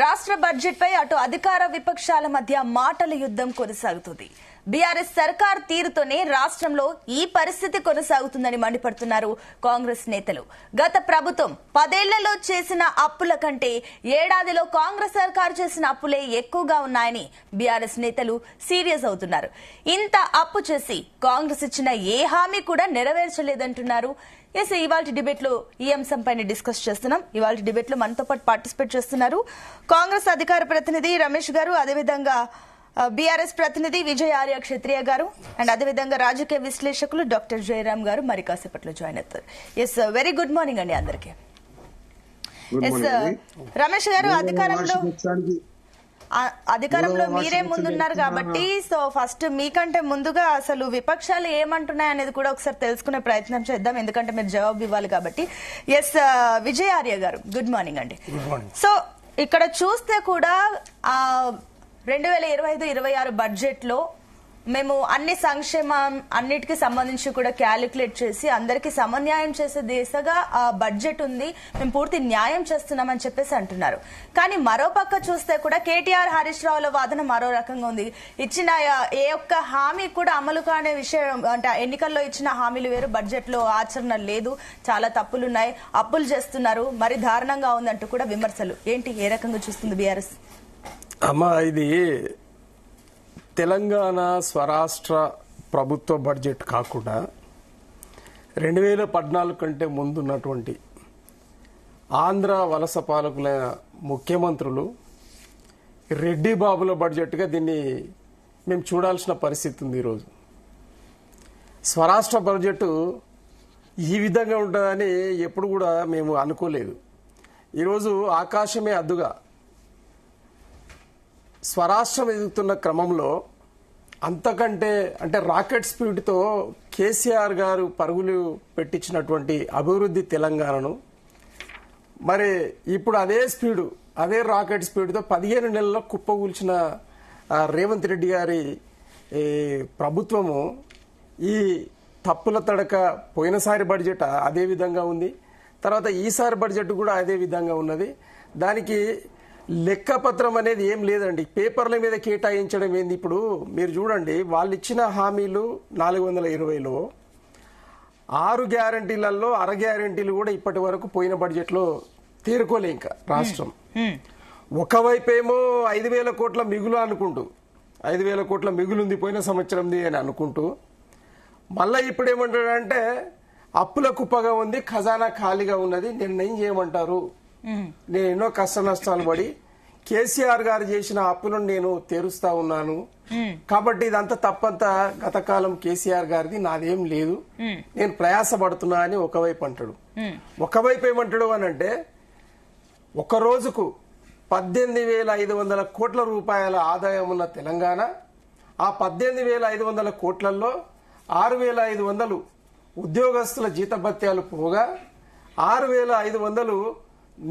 రాష్ట్ర బడ్జెట్ పై అటు అధికార విపక్షాల మధ్య మాటల యుద్ధం కొనసాగుతుంది. బీఆర్ఎస్ సర్కార్ తీరుతోనే రాష్ట్రంలో ఈ పరిస్థితి కొనసాగుతుందని మండిపడుతున్నారు కాంగ్రెస్ నేతలు. గత ప్రభుత్వం 10 ఏళ్లలో చేసిన అప్పుల కంటే ఏడాదిలో కాంగ్రెస్ సర్కార్ చేసిన అప్పులే ఎక్కువగా ఉన్నాయని బీఆర్ఎస్ నేతలు సీరియస్ అవుతున్నారు. ఇంత అప్పు చేసి కాంగ్రెస్ ఇచ్చిన ఏ హామీ కూడా నెరవేర్చలేదంటున్నారు. ఇవాళ డిబేట్ లో ఈ అంశం పైన డిస్కస్ చేస్తున్నాం. ఇవాళ డిబేట్ లో మనతో పాటు పార్టిసిపేట్ చేస్తున్నారు కాంగ్రెస్ అధికార ప్రతినిధి రమేష్ గారు, అదేవిధంగా బీఆర్ఎస్ ప్రతినిధి విజయ్ ఆర్య క్షత్రియ గారు, అండ్ అదేవిధంగా రాజకీయ విశ్లేషకులు డాక్టర్ జయరామ్ గారు మరి కాసేపట్లో జాయిన్ అవుతారు. వెరీ గుడ్ మార్నింగ్ అండి అందరికి. రమేష్ గారు, అధికారంలో మీరే ముందున్నారు కాబట్టి సో ఫస్ట్ మీకంటే ముందుగా అసలు విపక్షాలు ఏమంటున్నాయి అనేది కూడా ఒకసారి తెలుసుకునే ప్రయత్నం చేద్దాం, ఎందుకంటే మీరు జవాబు ఇవ్వాలి కాబట్టి. విజయ్ ఆర్య గారు, గుడ్ మార్నింగ్ అండి. సో ఇక్కడ చూస్తే కూడా 2025-26 బడ్జెట్ లో మేము అన్ని సంక్షేమం అన్నిటికీ సంబంధించి కూడా క్యాలిక్యులేట్ చేసి అందరికీ సమన్యాయం చేసే దిశగా ఆ బడ్జెట్ ఉంది, మేము పూర్తి న్యాయం చేస్తున్నామని చెప్పేసి అంటున్నారు. కానీ మరో పక్క చూస్తే కూడా కేటీఆర్ హరీష్ రావుల వాదన మరో రకంగా ఉంది. ఇచ్చిన ఏ ఒక్క హామీ కూడా అమలు కానే విషయం, అంటే ఎన్నికల్లో ఇచ్చిన హామీలు వేరు, బడ్జెట్ లో ఆచరణ లేదు, చాలా తప్పులున్నాయి, అప్పులు చేస్తున్నారు, మరి దారుణంగా ఉందంటూ కూడా విమర్శలు. ఏంటి, ఏ రకంగా చూస్తుంది బీఆర్ఎస్? అమ్మా, ఇది తెలంగాణ స్వరాష్ట్ర ప్రభుత్వ బడ్జెట్ కాకుండా 2014 కంటే ముందున్నటువంటి ఆంధ్ర వలస పాలకులైన ముఖ్యమంత్రులు రెడ్డి బాబుల బడ్జెట్గా దీన్ని మేము చూడాల్సిన పరిస్థితి ఉంది. ఈరోజు స్వరాష్ట్ర బడ్జెట్ ఈ విధంగా ఉంటుందని ఎప్పుడు కూడా మేము అనుకోలేదు. ఈరోజు ఆకాశమే అద్దుగా స్వరాష్ట్రం ఎదుగుతున్న క్రమంలో అంతకంటే అంటే రాకెట్ స్పీడ్తో కేసీఆర్ గారు పరుగులు పెట్టించినటువంటి అభివృద్ధి తెలంగాణను మరి ఇప్పుడు అదే స్పీడు, అదే రాకెట్ స్పీడ్తో 15 నెలల్లో కుప్పకూల్చిన రేవంత్ రెడ్డి గారి ప్రభుత్వము ఈ తప్పుల తడక పోయినసారి బడ్జెట్ అదే విధంగా ఉంది, తర్వాత ఈసారి బడ్జెట్ కూడా అదే విధంగా ఉన్నది. దానికి లెక్కపత్రం అనేది ఏం లేదండి, పేపర్ల మీద కేటాయించడం ఏంది. ఇప్పుడు మీరు చూడండి, వాళ్ళు ఇచ్చిన హామీలు 420లో 6 గ్యారంటీలలో అర గ్యారంటీలు కూడా ఇప్పటి వరకు పోయిన బడ్జెట్లో తీరుకోలే. ఇంకా రాష్ట్రం ఒకవైపేమో 5,000 కోట్ల మిగులు అనుకుంటూ 5,000 కోట్ల మిగులుంది పోయిన సంవత్సరంది అని అనుకుంటూ, మళ్ళీ ఇప్పుడు ఏమంటాడంటే అప్పుల కుప్పగా ఉంది, ఖజానా ఖాళీగా ఉన్నది, నిర్ణయం చేయమంటారు. నేను ఎన్నో కష్ట నష్టాలు పడి కేసీఆర్ గారు చేసిన అప్పులను నేను తీరుస్తా ఉన్నాను కాబట్టి ఇదంతా తప్పంతా గతకాలం కేసీఆర్ గారిది, నాదేం లేదు, నేను ప్రయాసపడుతున్నా అని ఒకవైపు అంటాడు. ఒకవైపు ఏమంటాడు అని అంటే, ఒక రోజుకు 18,500 కోట్ల రూపాయల ఆదాయం ఉన్న తెలంగాణ, ఆ 18,500 కోట్లలో 6,500 ఉద్యోగస్తుల జీతభత్యాలు పోగా 6,500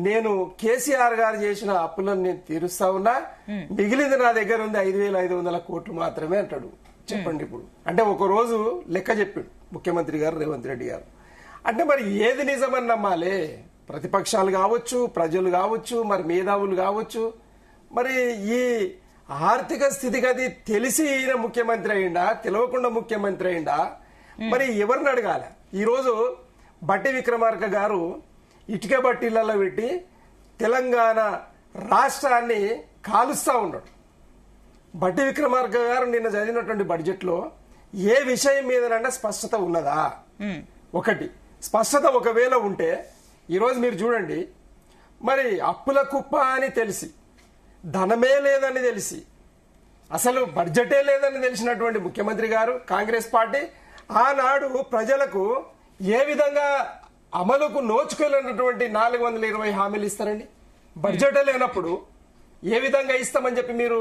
నేను కేసీఆర్ గారు చేసిన అప్పులను నేను తీరుస్తా ఉన్నా, మిగిలింది నా దగ్గర ఉంది 5,500 కోట్లు మాత్రమే అంటాడు. చెప్పండి ఇప్పుడు, అంటే ఒక రోజు లెక్క చెప్పాడు ముఖ్యమంత్రి గారు రేవంత్ రెడ్డి గారు. అంటే మరి ఏది నిజమని నమ్మాలి? ప్రతిపక్షాలు కావచ్చు, ప్రజలు కావచ్చు, మరి మేధావులు కావచ్చు, మరి ఈ ఆర్థిక స్థితిగతి తెలిసి ఈయన ముఖ్యమంత్రి అయిందా, తెలియకుండా ముఖ్యమంత్రి అయిందా, మరి ఎవరిని అడగాలి? ఈరోజు బట్టి విక్రమార్క గారు ఇటుక బట్టీలలో పెట్టి తెలంగాణ రాష్ట్రాన్ని కాలుస్తా ఉన్నాడు. బట్టి విక్రమార్క గారు నిన్న చదివినటువంటి బడ్జెట్ లో ఏ విషయం మీదనన్నా స్పష్టత ఉన్నదా? ఒకటి స్పష్టత ఒకవేళ ఉంటే ఈరోజు మీరు చూడండి, మరి అప్పుల కుప్ప అని తెలిసి, ధనమే లేదని తెలిసి, అసలు బడ్జెటే లేదని తెలిసినటువంటి ముఖ్యమంత్రి గారు, కాంగ్రెస్ పార్టీ ఆనాడు ప్రజలకు ఏ విధంగా అమలుకు నోచుకోలేనటువంటి 420 హామీలు ఇస్తారండి? బడ్జెట్ లేనప్పుడు ఏ విధంగా ఇస్తామని చెప్పి మీరు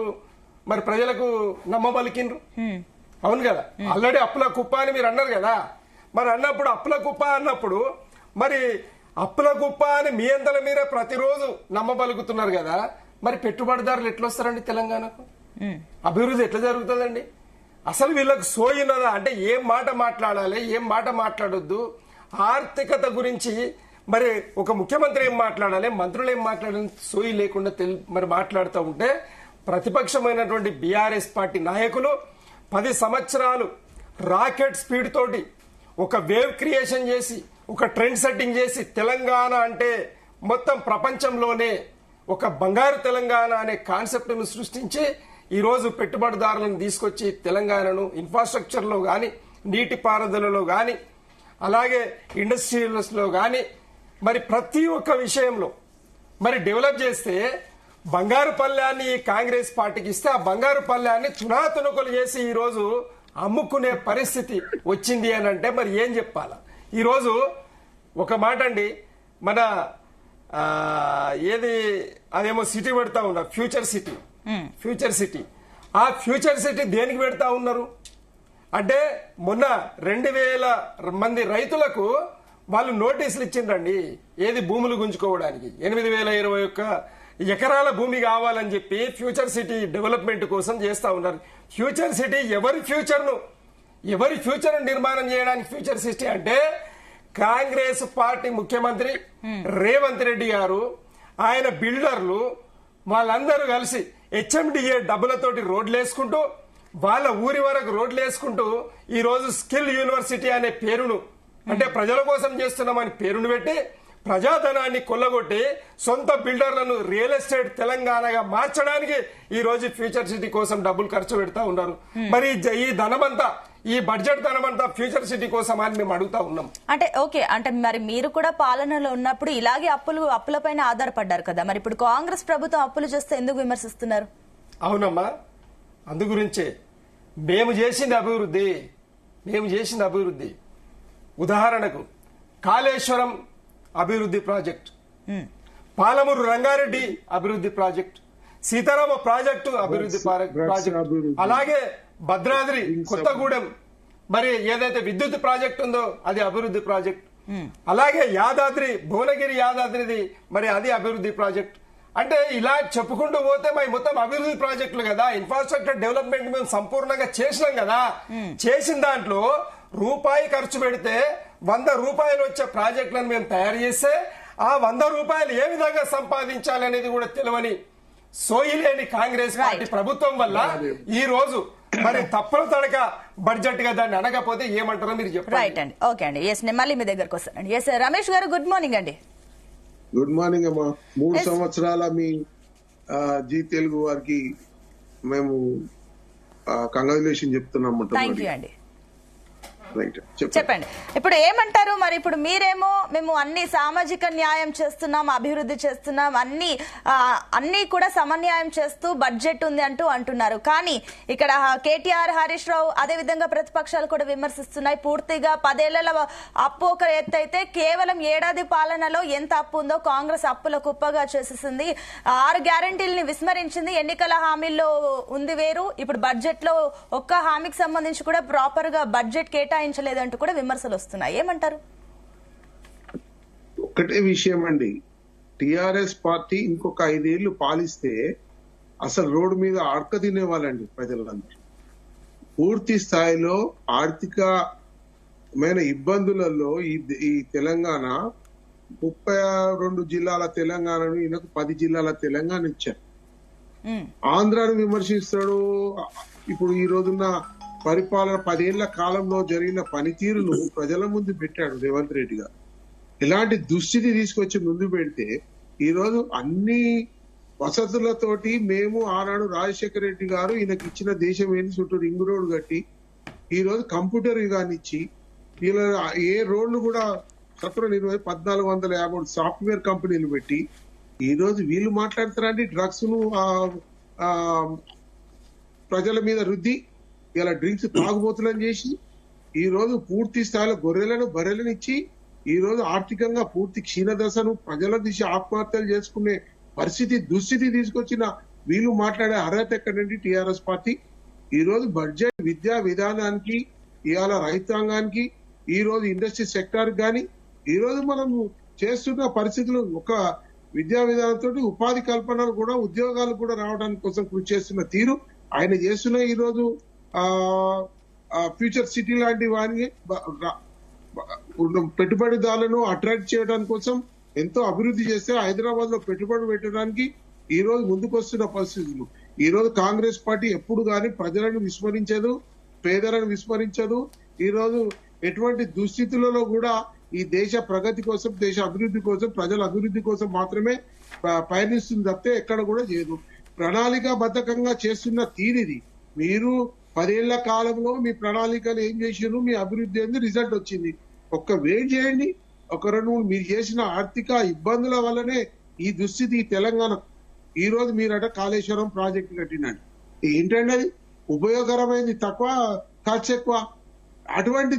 మరి ప్రజలకు నమ్మబలికిండ్రు? అవును కదా, ఆల్రెడీ అప్పుల కుప్ప అని మీరు అన్నారు కదా. మరి అన్నప్పుడు అప్పుల కుప్ప అన్నప్పుడు మరి అప్పుల కుప్ప అని మీ అంతల మీరే ప్రతిరోజు నమ్మబలుకుతున్నారు కదా. మరి పెట్టుబడిదారులు ఎట్లా వస్తారండి తెలంగాణకు? అభివృద్ధి ఎట్లా జరుగుతుందండి? అసలు వీళ్ళకు సోయినదా? అంటే ఏం మాట మాట్లాడాలి, ఏం మాట మాట్లాడొద్దు, ఆర్థికత గురించి మరి ఒక ముఖ్యమంత్రి ఏం మాట్లాడాలి, మంత్రులు ఏం మాట్లాడాలి సోయి లేకుండా మరి మాట్లాడుతూ ఉంటే ప్రతిపక్షమైనటువంటి బీఆర్ఎస్ పార్టీ నాయకులు 10 సంవత్సరాలు రాకెట్ స్పీడ్ తోటి ఒక వేవ్ క్రియేషన్ చేసి ఒక ట్రెండ్ సెట్టింగ్ చేసి తెలంగాణ అంటే మొత్తం ప్రపంచంలోనే ఒక బంగారు తెలంగాణ అనే కాన్సెప్ట్ ను సృష్టించి ఈరోజు పెట్టుబడిదారులను తీసుకొచ్చి తెలంగాణను ఇన్ఫ్రాస్ట్రక్చర్ లో గాని, నీటి పారుదలలో గాని, అలాగే ఇండస్ట్రియల్స్ లో గాని మరి ప్రతి ఒక్క విషయంలో మరి డెవలప్ చేస్తే బంగారు పల్లెన్ని కాంగ్రెస్ పార్టీకి ఇస్తే ఆ బంగారు పల్లెన్ని తునాతునకలు చేసి ఈరోజు అమ్ముకునే పరిస్థితి వచ్చింది అని అంటే మరి ఏం చెప్పాలా? ఈరోజు ఒక మాట అండి, మన ఏది అదేమో సిటీ పెడతా ఉన్నారు, ఫ్యూచర్ సిటీ. ఆ ఫ్యూచర్ సిటీ దేనికి పెడతా ఉన్నారు అంటే మొన్న 2000 మంది రైతులకు వాళ్ళు నోటీసులు ఇచ్చిండ్రండి, ఏది భూములు గుంజుకోవడానికి 8021 ఎకరాల భూమి కావాలని చెప్పి ఫ్యూచర్ సిటీ డెవలప్మెంట్ కోసం చేస్తా ఉన్నారు. ఫ్యూచర్ సిటీ ఎవరి ఫ్యూచర్ నిర్మాణం చేయడానికి ఫ్యూచర్ సిటీ అంటే కాంగ్రెస్ పార్టీ ముఖ్యమంత్రి రేవంత్ రెడ్డి గారు, ఆయన బిల్డర్లు వాళ్ళందరూ కలిసి HMDA డబ్బులతోటి రోడ్లు వేసుకుంటూ, వాళ్ళ ఊరి వరకు రోడ్లు వేసుకుంటూ ఈ రోజు స్కిల్ యూనివర్సిటీ అనే పేరును అంటే ప్రజల కోసం చేస్తున్నామని పేరును పెట్టి ప్రజాధనాన్ని కొల్లగొట్టి సొంత బిల్డర్లను రియల్ ఎస్టేట్ తెలంగాణగా మార్చడానికి ఈ రోజు ఫ్యూచర్ సిటీ కోసం డబ్బులు ఖర్చు పెడతా ఉన్నారు. మరి ఈ ధనమంతా, ఈ బడ్జెట్ ధనమంతా ఫ్యూచర్ సిటీ కోసం అని మేము అడుగుతా ఉన్నాం. అంటే ఓకే, అంటే మరి మీరు కూడా పాలనలో ఉన్నప్పుడు ఇలాగే అప్పులపైన ఆధారపడ్డారు కదా, మరి ఇప్పుడు కాంగ్రెస్ ప్రభుత్వం అప్పులు చేస్తే ఎందుకు విమర్శిస్తున్నారు? అవునమ్మా, అందు గురించే మేము చేసింది అభివృద్ధి. ఉదాహరణకు కాళేశ్వరం అభివృద్ధి ప్రాజెక్ట్, పాలమూరు రంగారెడ్డి అభివృద్ధి ప్రాజెక్ట్, సీతారామ ప్రాజెక్టు అభివృద్ధి ప్రాజెక్ట్, అలాగే భద్రాద్రి కొత్తగూడెం మరి ఏదైతే విద్యుత్ ప్రాజెక్ట్ ఉందో అది అభివృద్ధి ప్రాజెక్ట్, అలాగే భువనగిరి యాదాద్రిది మరి అది అభివృద్ధి ప్రాజెక్ట్. అంటే ఇలా చెప్పుకుంటూ పోతే మరి మొత్తం అభివృద్ధి ప్రాజెక్టులు కదా. ఇన్ఫ్రాస్ట్రక్చర్ డెవలప్మెంట్ మేము సంపూర్ణంగా చేసినాం కదా. చేసిన దాంట్లో రూపాయి ఖర్చు పెడితే 100 రూపాయలు వచ్చే ప్రాజెక్టులను మేము తయారు చేస్తే ఆ 100 రూపాయలు ఏ విధంగా సంపాదించాలనేది కూడా తెలియని సోయిలేని కాంగ్రెస్ పార్టీ ప్రభుత్వం వల్ల ఈ రోజు మరి తప్పుల తడక బడ్జెట్ గా దాన్ని అనకపోతే ఏమంటారో మీరు చెప్పండి. రైట్ అండి, ఓకే అండి. ఎస్, నేను మళ్ళీ మీ దగ్గరకు వస్తానండి. ఎస్, రమేష్ గారు గుడ్ మార్నింగ్ అండి. గుడ్ మార్నింగ్ అమ్మా. 3 సంవత్సరాల మీ జీ తెలుగు వారికి మేము కంగ్రాచులేషన్ చెప్తున్నాం. థ్యాంక్ యూ అండి. రైట్, చెప్పండి. ఇప్పుడు ఏమంటారు మరి? ఇప్పుడు మీరేమో మేము అన్ని సామాజిక న్యాయం చేస్తున్నాం, అభివృద్ధి చేస్తున్నాం, అన్ని కూడా సమన్యాయం చేస్తూ బడ్జెట్ ఉంది అంటున్నారు. కానీ ఇక్కడ కేటీఆర్, హరీష్ రావు అదే విధంగా ప్రతిపక్షాలు కూడా విమర్శిస్తున్నాయి. పూర్తిగా 10 ఏళ్ల అప్పు ఒక ఎత్తు అయితే కేవలం ఏడాది పాలనలో ఎంత అప్పు ఉందో కాంగ్రెస్ అప్పుల కుప్పగా చేసేసింది. 6 గ్యారంటీలని విస్మరించింది. ఎన్నికల హామీల్లో ఉంది వేరు, ఇప్పుడు బడ్జెట్ లో ఒక్క హామీకి సంబంధించి కూడా ప్రాపర్ గా బడ్జెట్ కేటాయించలేదంటూ కూడా విమర్శలు వస్తున్నాయి. ఏమంటారు? ఒక్కటే విషయం అండి, టిఆర్ఎస్ పార్టీ ఇంకొక 5 ఏళ్లు పాలిస్తే అసలు రోడ్డు మీద అడక తినేవాళ్ళండి ప్రజలందరూ. పూర్తి స్థాయిలో ఆర్థికమైన ఇబ్బందులలో ఈ తెలంగాణ 32 జిల్లాల తెలంగాణను ఈయనకు 10 జిల్లాల తెలంగాణ ఇచ్చారు. ఆంధ్రాను విమర్శిస్తాడు. ఇప్పుడు ఈ రోజున్న పరిపాలన 10 ఏళ్ల కాలంలో జరిగిన పనితీరును ప్రజల ముందు పెట్టాడు రేవంత్ రెడ్డి గారు. ఇలాంటి దుస్థితి తీసుకొచ్చి ముందు పెడితే ఈ రోజు అన్ని వసతులతోటి మేము ఆనాడు రాజశేఖర రెడ్డి గారు ఈయనకి ఇచ్చిన దేశం ఏంటి చుట్టూ రింగ్ రోడ్ కట్టి ఈ రోజు కంప్యూటర్ యుగాన్ని ఇచ్చి వీళ్ళ ఏ రోడ్లు కూడా 1453 సాఫ్ట్వేర్ కంపెనీలు పెట్టి ఈ రోజు వీళ్ళు మాట్లాడుతారండి డ్రగ్స్ ను ప్రజల మీద రుద్ది ఇలా డ్రింక్స్ తాగుబోతులని చేసి ఈ రోజు పూర్తి స్థాయిలో బర్రెలను ఇచ్చి ఈ రోజు ఆర్థికంగా పూర్తి క్షీణదశను ప్రజల దిశ ఆత్మహత్యలు చేసుకునే దుస్థితి తీసుకొచ్చిన వీళ్ళు మాట్లాడే అర్హత ఎక్కడండి టిఆర్ఎస్ పార్టీ? ఈ రోజు బడ్జెట్ విద్యా విధానానికి, ఇవాళ రైతాంగానికి, ఈ రోజు ఇండస్ట్రీ సెక్టార్ గాని ఈ రోజు మనం చేస్తున్న పరిస్థితులు ఒక విద్యా విధానంతో ఉపాధి కల్పనలు కూడా ఉద్యోగాలు కూడా రావడానికి కోసం కృషి చేస్తున్న తీరు ఆయన చేస్తున్న ఈ రోజు ఫ్యూచర్ సిటీ లాంటి వారిని పెట్టుబడిదారులను అట్రాక్ట్ చేయడం కోసం ఎంతో అభివృద్ధి చేస్తే హైదరాబాద్ లో పెట్టుబడి పెట్టడానికి ఈ రోజు ముందుకొస్తున్న పరిస్థితులు. ఈ రోజు కాంగ్రెస్ పార్టీ ఎప్పుడు గాని ప్రజలను విస్మరించదు, పేదలను విస్మరించదు. ఈ రోజు ఎటువంటి దుస్థితులలో కూడా ఈ దేశ ప్రగతి కోసం, దేశ అభివృద్ధి కోసం, ప్రజల అభివృద్ధి కోసం మాత్రమే పయనిస్తుంది తప్పితే ఎక్కడ కూడా చేయదు. ప్రణాళికాబద్ధకంగా చేస్తున్న తీరిది. మీరు 10 ఏళ్ల కాలంలో మీ ప్రణాళికలు ఏం చేసినారు, మీ అభివృద్ధి ఏంది, రిజల్ట్ వచ్చింది. ఒక్క వెయిట్ చేయండి. ఒక 2 మీరు చేసిన ఆర్థిక ఇబ్బందుల వల్లనే ఈ దుస్థితి తెలంగాణ. ఈ రోజు మీరట కాళేశ్వరం ప్రాజెక్టు కట్టినండి. ఏంటండి అది? ఉపయోగకరమైంది తక్కువ, ఖర్చు ఎక్కువ. అటువంటి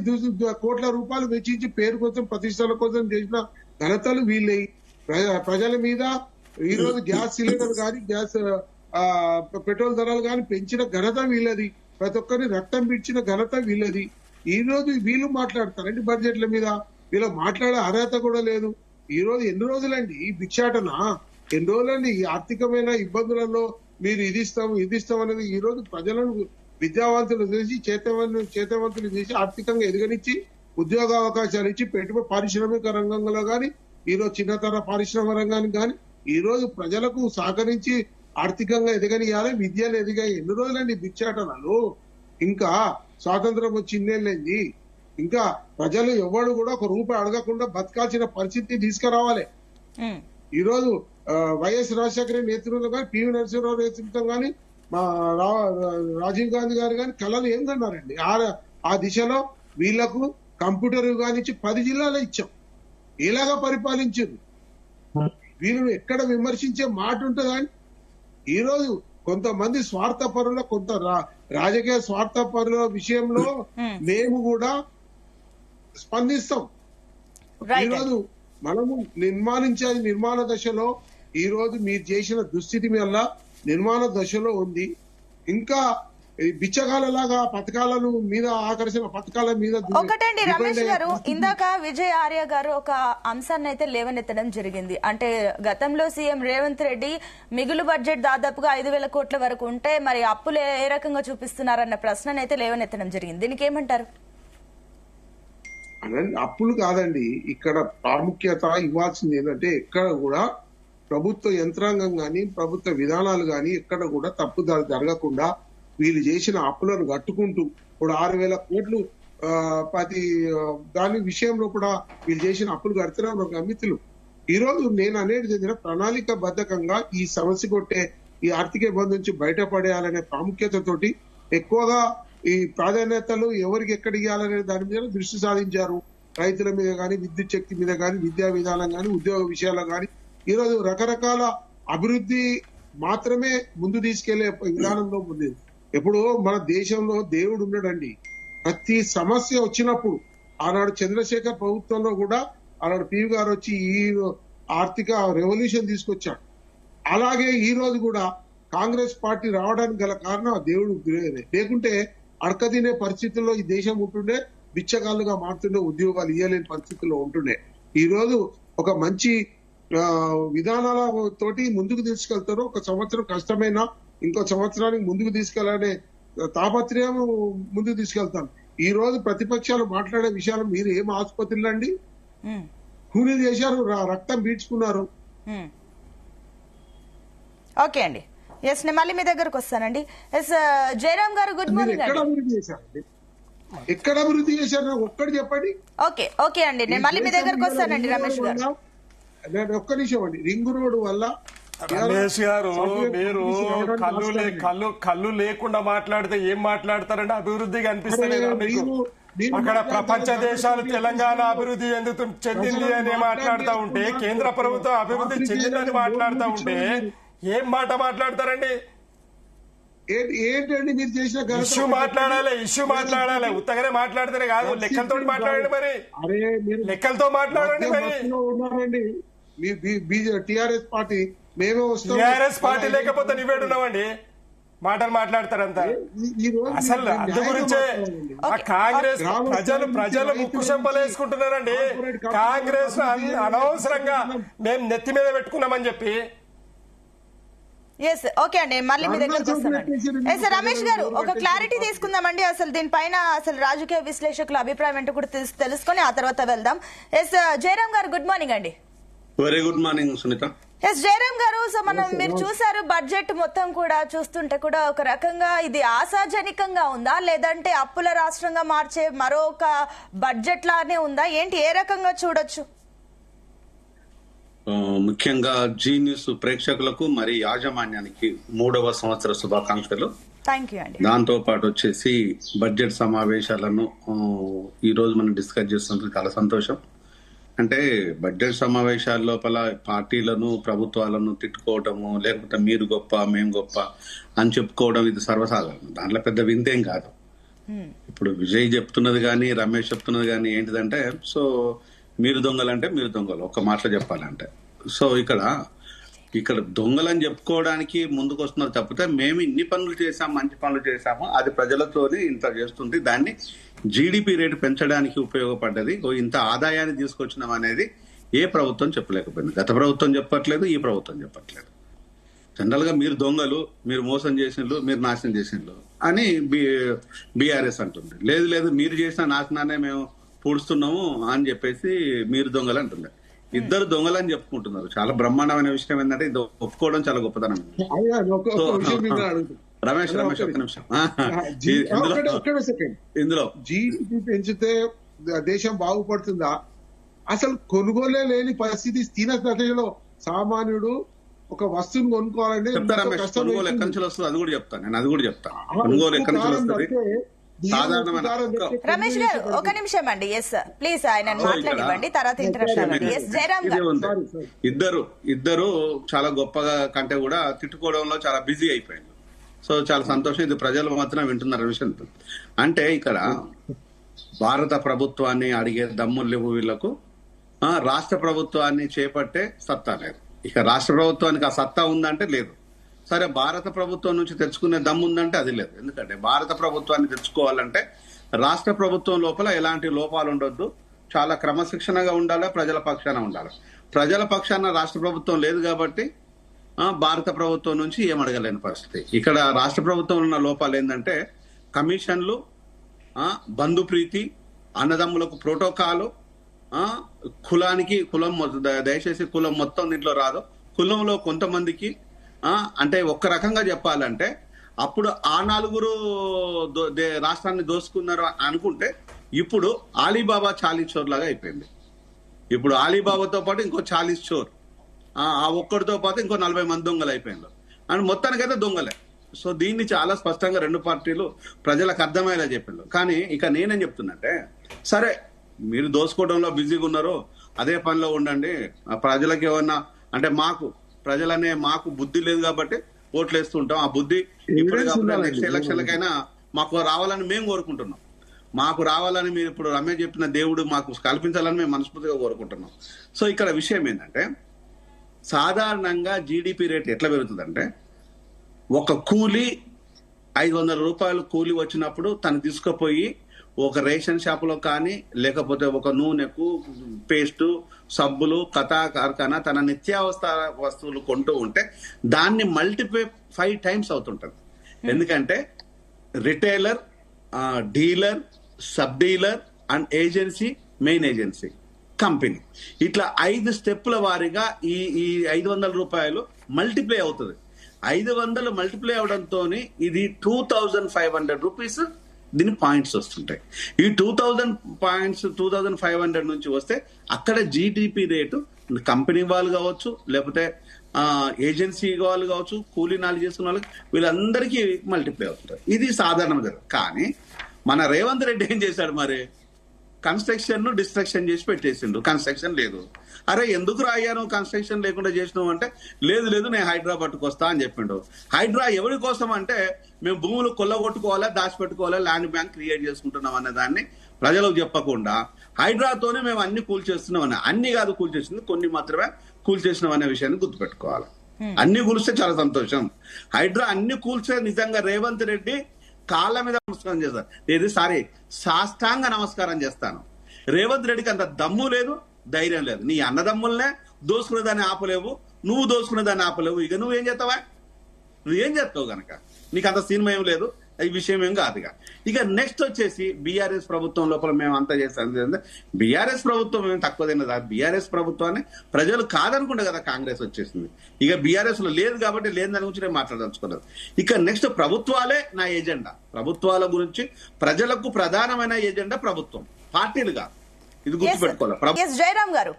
కోట్ల రూపాయలు వెచ్చించి పేరు కోసం, ప్రతిష్టల కోసం చేసిన ఘనతలు వీళ్ళే. ప్రజల మీద ఈ రోజు గ్యాస్ సిలిండర్ కానీ, గ్యాస్ పెట్రోల్ ధరలు కానీ పెంచిన ఘనత వీళ్ళది. ప్రతి ఒక్కరిని రక్తం పిడిచిన ఘనత వీళ్ళది. ఈ రోజు వీళ్ళు మాట్లాడతారండి బడ్జెట్ల మీద. వీళ్ళు మాట్లాడే అర్హత కూడా లేదు. ఈ రోజు ఎన్ని రోజులండి ఈ భిక్షాటన? ఎన్ని రోజులండి ఈ ఆర్థికమైన ఇబ్బందులలో మీరు ఇది ఇస్తాం అనేది? ఈ రోజు ప్రజలను విద్యావంతులు చేసి, చేతవంతులు చేసి, ఆర్థికంగా ఎదగనిచ్చి, ఉద్యోగ అవకాశాలు ఇచ్చి, పారిశ్రామిక రంగంలో కానీ, ఈ రోజు చిన్నతర పారిశ్రామిక రంగానికి కానీ ఈ రోజు ప్రజలకు సహకరించి ఆర్థికంగా ఎదగనియాలి, విద్యలు ఎదిగాయి. ఎన్ని రోజులండి భిక్షాటనలు? ఇంకా స్వాతంత్రం వచ్చి ఇన్నేళ్ళైంది. ఇంకా ప్రజలు ఎవరు కూడా ఒక రూపాయి అడగకుండా బతకాల్సిన పరిస్థితి తీసుకురావాలి. ఈ రోజు వైఎస్ రాజశేఖర నేతృత్వంలో కానీ, పివి నరసింహరావు నేతృత్వం కానీ, మా రాజీవ్ గాంధీ గారు కానీ కళలు ఏం కన్నారండి? ఆ దిశలో వీళ్లకు కంప్యూటర్ యుగానికి 10 జిల్లాలు ఇచ్చాం. ఇలాగా పరిపాలించారు. వీళ్ళను ఎక్కడ విమర్శించే మాట ఉంటుందని? ఈ రోజు కొంతమంది స్వార్థపరుల, కొంత రాజకీయ స్వార్థపరుల విషయంలో మేము కూడా స్పందిస్తాం. ఈ రోజు మనము నిర్మాణించేది నిర్మాణ దశలో. ఈ రోజు మీరు చేసిన దుస్థితి వల్ల నిర్మాణ దశలో ఉంది. ఇంకా బిచ్చగాలలాగా పథకాలను మీద, ఆకర్షణ పథకాల మీద. ఒకటండి రమేష్ గారు, ఇందాక విజయ్ ఆర్య గారు ఒక అంశాన్ని అయితే లేవనెత్తడం జరిగింది. అంటే గతంలో సీఎం రేవంత్ రెడ్డి మిగులు బడ్జెట్ దాదాపుగా 5,000 కోట్ల వరకు ఉంటే మరి అప్పులు ఏ రకంగా చూపిస్తున్నారన్న ప్రశ్నను అయితే లేవనెత్తడం జరిగింది. దీనికి ఏమంటారు? అప్పులు కాదండి, ఇక్కడ ప్రాముఖ్యత ఇవ్వాల్సింది ఏంటంటే ఎక్కడ కూడా ప్రభుత్వ యంత్రాంగం గాని, ప్రభుత్వ విధానాలు గాని ఎక్కడ కూడా తప్పుదారి జరగకుండా వీళ్ళు చేసిన అప్పులను కట్టుకుంటూ ఇప్పుడు 6,000 కోట్లు ప్రతి దాని విషయంలో కూడా వీళ్ళు చేసిన అప్పులు కడుతున్నారు అమితులు. ఈ రోజు నేను అనేది చెందిన ప్రణాళిక బద్ధకంగా ఈ సమస్య కొట్టే ఈ ఆర్థిక ఇబ్బంది నుంచి బయటపడేయాలనే ప్రాముఖ్యతతోటి ఎక్కువగా ఈ ప్రాధాన్యతలు ఎవరికి ఎక్కడ ఇవ్వాలనే దాని మీద దృష్టి సాధించారు. రైతుల మీద కానీ, విద్యుత్ శక్తి మీద కానీ, విద్యా విధానం కానీ, ఉద్యోగ విషయాలు కానీ ఈ రోజు రకరకాల అభివృద్ధి మాత్రమే ముందు తీసుకెళ్లే విధానంలో ఉంది. ఇప్పుడు మన దేశంలో దేవుడు ఉన్నాడండి. ప్రతి సమస్య వచ్చినప్పుడు ఆనాడు చంద్రశేఖర్ ప్రభుత్వంలో కూడా ఆనాడు పివి గారు వచ్చి ఈ ఆర్థిక రెవల్యూషన్ తీసుకొచ్చాడు. అలాగే ఈ రోజు కూడా కాంగ్రెస్ పార్టీ రావడానికి గల కారణం ఆ దేవుడు. లేకుంటే అడక తినే పరిస్థితుల్లో ఈ దేశం ఉంటుండే, బిచ్చగాళ్ళుగా మారుతుండే, ఉద్యోగాలు ఇవ్వలేని పరిస్థితుల్లో ఉంటుండే. ఈ రోజు ఒక మంచి విధానాల తోటి ముందుకు తీసుకెళ్తారు. ఒక సంవత్సరం కష్టమైనా ఇంకో సంవత్సరానికి ముందుకు తీసుకెళ్లాలనే తాపత్రయం ముందుకు తీసుకెళ్తాను. ఈ రోజు ప్రతిపక్షాలు మాట్లాడే విషయాలు మీరు ఏం ఆసుపత్రులు అండి? కూలీ చేశారు, రక్తం పీడ్చుకున్నారు. ఓకే అండి, ఎస్ నేను మళ్ళీ మీ దగ్గరకు వస్తానండి. ఎస్ జయరాం గారు, గుడ్ మార్నింగ్. ఎక్కడ అభివృద్ధి చేశారండి? ఎక్కడ అభివృద్ధి చేశారు ఒక్కటి చెప్పండి. ఓకే ఓకే అండి, నేను మళ్ళీ మీ దగ్గరకు వస్తానండి రమేష్ గారు. ఒక్క నిమిషం అండి. రింగ్ రోడ్డు వల్ల రమేష్ గారు, మీరు కళ్ళు లేకుండా మాట్లాడితే ఏం మాట్లాడతారంటే అభివృద్ధిగా అనిపిస్తలేదా మీకు? అక్కడ ప్రపంచ దేశాలు తెలంగాణ అభివృద్ధి చెందింది అని మాట్లాడుతూ ఉంటే, కేంద్ర ప్రభుత్వం అభివృద్ధి చెందిందని మాట్లాడుతూ ఉంటే ఏం మాట మాట్లాడతారండి? ఏంటండి మీరు చేసిన ఇష్యూ మాట్లాడాలి. ఉత్తగానే మాట్లాడితేనే కాదు, లెక్కలతో మాట్లాడండి. మరి లెక్కలతో మాట్లాడండి. మరి టిఆర్ఎస్ పార్టీ మేమే వస్తాం. టిఆర్ఎస్ పార్టీ లేకపోతే నువ్వేడున్నావండి, మాటలు మాట్లాడతారంతా. అసలు అందు గురించే కాంగ్రెస్ ప్రజలు ముక్కు చెంపలు వేసుకుంటున్నారండి. కాంగ్రెస్ అనవసరంగా మేము నెత్తి మీద పెట్టుకున్నామని చెప్పి ఎస్ ఓకే అండి, మళ్ళీ మీ దగ్గరకు వస్తామండి. ఎస్ రమేష్ గారు, ఒక క్లారిటీ తీసుకుందామండి అసలు దీనిపైన అసలు రాజకీయ విశ్లేషకుల అభిప్రాయం ఏంటో కూడా తెలుసుకొని ఆ తర్వాత వెళ్దాం. ఎస్ జయరాం గారు, గుడ్ మార్నింగ్ అండి. Very good morning Sunitha. S Jayaram గారు, సో మీరు చూసారు బడ్జెట్ మొత్తం కూడా చూస్తుంటే కూడా ఒక రకంగా ఇది ఆశాజనకంగా ఉందా, లేదంటే అప్పుల రాష్ట్రంగా మార్చే మరొక బడ్జెట్ లానే ఉందా, ఏంటి, ఏ రకంగా చూడొచ్చు? ముఖ్యంగా జీ న్యూస్ ప్రేక్షకులకు మరి యాజమాన్యానికి 3వ సంవత్సర శుభాకాంక్షలు. థ్యాంక్ యూ అండి. దాంతో పాటు వచ్చేసి బడ్జెట్ సమావేశాలను ఈ రోజు మనం డిస్కస్ చేస్తున్నందుకు చాలా సంతోషం. అంటే బడ్జెట్ సమావేశాల లోపల పార్టీలను ప్రభుత్వాలను తిట్టుకోవటము, లేకపోతే మీరు గొప్ప మేము గొప్ప అని చెప్పుకోవడం ఇది సర్వసాధారణం. దాంట్లో పెద్ద వింతేం కాదు. ఇప్పుడు విజయ్ చెప్తున్నది కానీ రమేష్ చెప్తున్నది కానీ ఏంటిదంటే, సో మీరు దొంగలంటే మీరు దొంగలు, ఒక్క మాటలో చెప్పాలంటే. సో ఇక్కడ దొంగలని చెప్పుకోవడానికి ముందుకు వస్తున్నారు తప్పితే మేము ఇన్ని పనులు చేశాము, మంచి పనులు చేశాము, అది ప్రజలతోనే ఇంత చేస్తుంది, దాన్ని జీడిపి రేటు పెంచడానికి ఉపయోగపడ్డది, ఇంత ఆదాయాన్ని తీసుకొచ్చినాం అనేది ఏ ప్రభుత్వం చెప్పలేకపోయింది. గత ప్రభుత్వం చెప్పట్లేదు, ఈ ప్రభుత్వం చెప్పట్లేదు. జనరల్ గా మీరు దొంగలు, మీరు మోసం చేసిండ్రు, మీరు నాశనం చేసిండ్రు అని బీఆర్ఎస్ అంటుంది. లేదు మీరు చేసిన నాశనాన్ని మేము పూడుస్తున్నాము అని చెప్పేసి మీరు దొంగలు అంటున్నారు. ఇద్దరు దొంగలు అని చెప్పుకుంటున్నారు. చాలా బ్రహ్మాండమైన విషయం ఏంటంటే ఇది ఒప్పుకోవడం చాలా గొప్పతనం. రమేష్ ఒక్క నిమిషం, ఇందులో జీడిపి పెంచితే దేశం బాగుపడుతుందా? అసలు కొనుగోలే లేని పరిస్థితి స్థితిలో సామాన్యుడు ఒక వస్తువుని కొనుక్కోవాలంటే కొనుగోలు ఎక్కడి నుంచి వస్తుంది అది కూడా చెప్తాను నేను. అది కూడా చెప్తాను, కొనుగోలు ఎక్కడి నుంచి వస్తుంది. రమేష్ గారు ఒక నిమిషం అండి. ఎస్ ప్లీజ్ ఆయన మాట్లాడివ్వండి, తర్వాత ఇంటరప్షన్. ఎస్ జయరామ్ గారు, ఇద్దరు చాలా గొప్పగా కంటే కూడా తిట్టుకోవడంలో చాలా బిజీ అయిపోయింది. సో చాలా సంతోషం, ఇది ప్రజలు మాత్రం వింటున్నారు విషయం. అంటే ఇక్కడ భారత ప్రభుత్వాన్ని అడిగే దమ్ములు లేవు వీళ్లకు, రాష్ట్ర ప్రభుత్వాన్ని చేపట్టే సత్తా లేదు. ఇక రాష్ట్ర ప్రభుత్వానికి ఆ సత్తా ఉందంటే లేదు. సరే, భారత ప్రభుత్వం నుంచి తెచ్చుకునే దమ్ము ఉందంటే అది లేదు. ఎందుకంటే భారత ప్రభుత్వాన్ని తెచ్చుకోవాలంటే రాష్ట్ర ప్రభుత్వం లోపల ఎలాంటి లోపాలు ఉండొద్దు, చాలా క్రమశిక్షణగా ఉండాలి, ప్రజల పక్షాన ఉండాలి. ప్రజల పక్షాన రాష్ట్ర ప్రభుత్వం లేదు కాబట్టి భారత ప్రభుత్వం నుంచి ఏం అడగలేని పరిస్థితి. ఇక్కడ రాష్ట్ర ప్రభుత్వం ఉన్న లోపాలు ఏంటంటే కమిషన్లు, బంధుప్రీతి, అన్నదమ్ములకు ప్రోటోకాలు, కులం దయచేసి కులం మొత్తం దీంట్లో రాదు, కులంలో కొంతమందికి అంటే ఒక్క రకంగా చెప్పాలంటే అప్పుడు ఆ 4 రాష్ట్రాన్ని దోసుకున్నారు అనుకుంటే ఇప్పుడు ఆలీబాబా 40 చోర్ లాగా అయిపోయింది. ఇప్పుడు ఆలీబాబాతో పాటు ఇంకో 40 చోర్, ఆ ఒక్కడితో పాటు ఇంకో 40 మంది దొంగలు అయిపోయింది. అండ్ మొత్తానికైతే దొంగలే. సో దీన్ని చాలా స్పష్టంగా 2 పార్టీలు ప్రజలకు అర్థమయ్యేలా చెప్పిండు. కానీ ఇక నేనేం చెప్తున్నట్టే, సరే మీరు దోసుకోవడంలో బిజీగా ఉన్నారు, అదే పనిలో ఉండండి. ప్రజలకు ఏమన్నా అంటే ప్రజలనే మాకు బుద్ధి లేదు కాబట్టి ఓట్లు వేస్తుంటాం. ఆ బుద్ధి ఇప్పుడు నెక్స్ట్ ఎలక్షన్లకైనా మాకు రావాలని మేము కోరుకుంటున్నాం. మాకు రావాలని మీరు ఇప్పుడు రమేష్ చెప్పిన దేవుడు మాకు కల్పించాలని మేము మనస్ఫూర్తిగా కోరుకుంటున్నాం. సో ఇక్కడ విషయం ఏంటంటే, సాధారణంగా జీడిపి రేట్ ఎట్లా పెరుగుతుందంటే, ఒక కూలి 500 రూపాయలు కూలి వచ్చినప్పుడు తను తీసుకుపోయి ఒక రేషన్ షాపులో కానీ లేకపోతే ఒక నూనెకు, పేస్టు, సబ్బులు, కార్ఖానా తన నిత్యావసర వస్తువులు కొంటూ ఉంటే దాన్ని మల్టిప్లై 5 టైమ్స్ అవుతుంటది. ఎందుకంటే retailer, dealer, sub dealer and agency, main agency, company, ఇట్లా 5 స్టెప్పుల వారీగా ఈ 500 రూపాయలు మల్టిప్లై అవుతుంది. 500 మల్టిప్లై అవడంతో ఇది 2500 రూపీస్ దీని పాయింట్స్ వస్తుంటాయి. ఈ 2000 పాయింట్స్ 2500 నుంచి వస్తే అక్కడ జీడిపి రేటు కంపెనీ వాళ్ళు కావచ్చు, లేకపోతే ఏజెన్సీ వాళ్ళు కావచ్చు, కూలీ నాలు చేసుకున్న వాళ్ళకి, వీళ్ళందరికీ మల్టిప్లై అవుతుంటారు. ఇది సాధారణంగా. కానీ మన రేవంత్ రెడ్డి ఏం చేశాడు మరి, కన్స్ట్రక్షన్ ను డిస్ట్రక్షన్ చేసి పెట్టేసిండు. కన్స్ట్రక్షన్ లేదు. అరే ఎందుకు రాయ్యాను కన్స్ట్రక్షన్ లేకుండా చేసినావు అంటే, లేదు నేను హైడ్రా పట్టుకొస్తా అని చెప్పిండు. హైడ్రా ఎవరి కోసం అంటే, మేము భూములు కొల్లగొట్టుకోవాలా, దాచిపెట్టుకోవాలా, ల్యాండ్ బ్యాంక్ క్రియేట్ చేసుకుంటున్నాం అనే దాన్ని ప్రజలకు చెప్పకుండా హైడ్రాతోనే మేము అన్ని కూల్చేస్తున్నాం అని. అన్ని కాదు కూల్చేసింది, కొన్ని మాత్రమే కూల్చేసినాం అనే విషయాన్ని గుర్తుపెట్టుకోవాలి. అన్ని కూల్స్తే చాలా సంతోషం. హైడ్రా అన్ని కూల్చే నిజంగా రేవంత్ రెడ్డి కాళ్ళ మీద నమస్కారం చేస్తారు. సాష్టాంగ నమస్కారం చేస్తాను. రేవంత్ రెడ్డికి అంత దమ్ము లేదు, ధైర్యం లేదు. నీ అన్నదమ్ములనే దోసుకునే దాన్ని ఆపలేవు, నువ్వు దోసుకునే దాన్ని ఆపలేవు. ఇక నువ్వేం చేస్తావా? నువ్వేం చేస్తావు గనక నీకు అంత సినిమా ఏం లేదు, ఈ విషయం ఏం కాదుగా. ఇక నెక్స్ట్ వచ్చేసి బీఆర్ఎస్ ప్రభుత్వం లోపల మేము అంతా చేస్తాం. బీఆర్ఎస్ ప్రభుత్వం మేము తక్కువ తిన్నదా? బీఆర్ఎస్ ప్రభుత్వాన్ని ప్రజలు కాదనుకుంటే కదా కాంగ్రెస్ వచ్చేసింది. ఇక బీఆర్ఎస్ లో లేదు కాబట్టి లేని దాని గురించి నేను మాట్లాడదలుచుకున్నాను. ఇక నెక్స్ట్ ప్రభుత్వాలే నా ఎజెండా. ప్రభుత్వాల గురించి ప్రజలకు ప్రధానమైన ఎజెండా ప్రభుత్వం, పార్టీలుగా. ఇది గుర్తుపెట్టుకోవాలి. జయరాం గారు,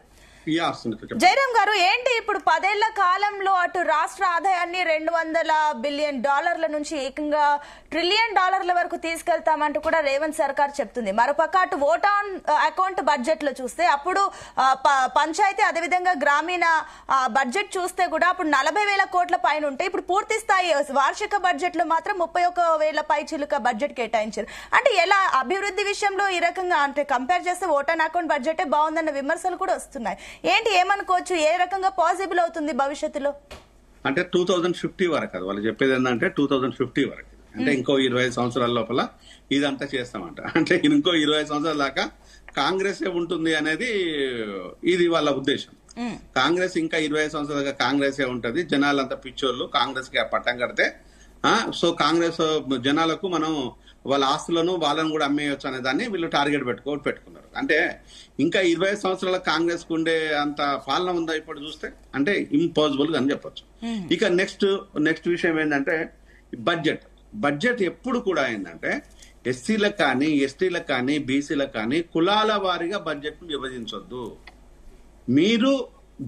జయరాం గారు, ఏంటి ఇప్పుడు 10 ఏళ్ల కాలంలో అటు రాష్ట్ర ఆదాయాన్ని $200 బిలియన్ నుంచి ఏకంగా $1 ట్రిలియన్ వరకు తీసుకెళ్తామంటూ కూడా రేవంత్ సర్కార్ చెప్తుంది. మరోపక్క అటు ఓట్ ఆన్ అకౌంట్ బడ్జెట్ లో చూస్తే అప్పుడు పంచాయతీ అదేవిధంగా గ్రామీణ బడ్జెట్ చూస్తే కూడా అప్పుడు 40,000 కోట్ల పైన ఉంటే ఇప్పుడు పూర్తి స్థాయి వార్షిక బడ్జెట్ లో మాత్రం 31,000 పై చిలుక బడ్జెట్ కేటాయించారు. అంటే ఎలా అభివృద్ధి విషయంలో ఈ రకంగా అంటే కంపేర్ చేస్తే ఓట్ ఆన్ అకౌంట్ బడ్జెటే బాగుందన్న విమర్శలు కూడా వస్తున్నాయి. ఏంటి ఏమనుకోవచ్చు, ఏ రకంగా పాసిబుల్ అవుతుంది భవిష్యత్తులో? అంటే 2050 వరకు అది వాళ్ళు చెప్పేది ఏంటంటే 2050 వరకు, అంటే ఇంకో 25 సంవత్సరాల లోపల ఇదంతా చేస్తామంట. అంటే ఇంకో 25 సంవత్సరాల దాకా కాంగ్రెస్ ఉంటుంది అనేది ఇది వాళ్ళ ఉద్దేశం. కాంగ్రెస్ ఇంకా 25 సంవత్సరాల దాకా కాంగ్రెస్ ఉంటది, జనాలంతా పిచ్చోళ్ళు, కాంగ్రెస్ కి పట్టం కడితే సో కాంగ్రెస్ జనాలకు మనం వాళ్ళ ఆస్తులను వాళ్ళని కూడా అమ్మేయచ్చు అనే దాన్ని వీళ్ళు టార్గెట్ పెట్టుకున్నారు. అంటే ఇంకా 25 సంవత్సరాల కాంగ్రెస్ కు ఉండే అంత పాలన ఉందా ఇప్పుడు చూస్తే? అంటే ఇంపాసిబుల్ అని చెప్పొచ్చు. ఇక నెక్స్ట్ విషయం ఏంటంటే బడ్జెట్ ఎప్పుడు కూడా ఏంటంటే ఎస్సీలకు కానీ ఎస్టీలకు కానీ బీసీలకు కానీ కులాల వారీగా బడ్జెట్ ను విభజించొద్దు. మీరు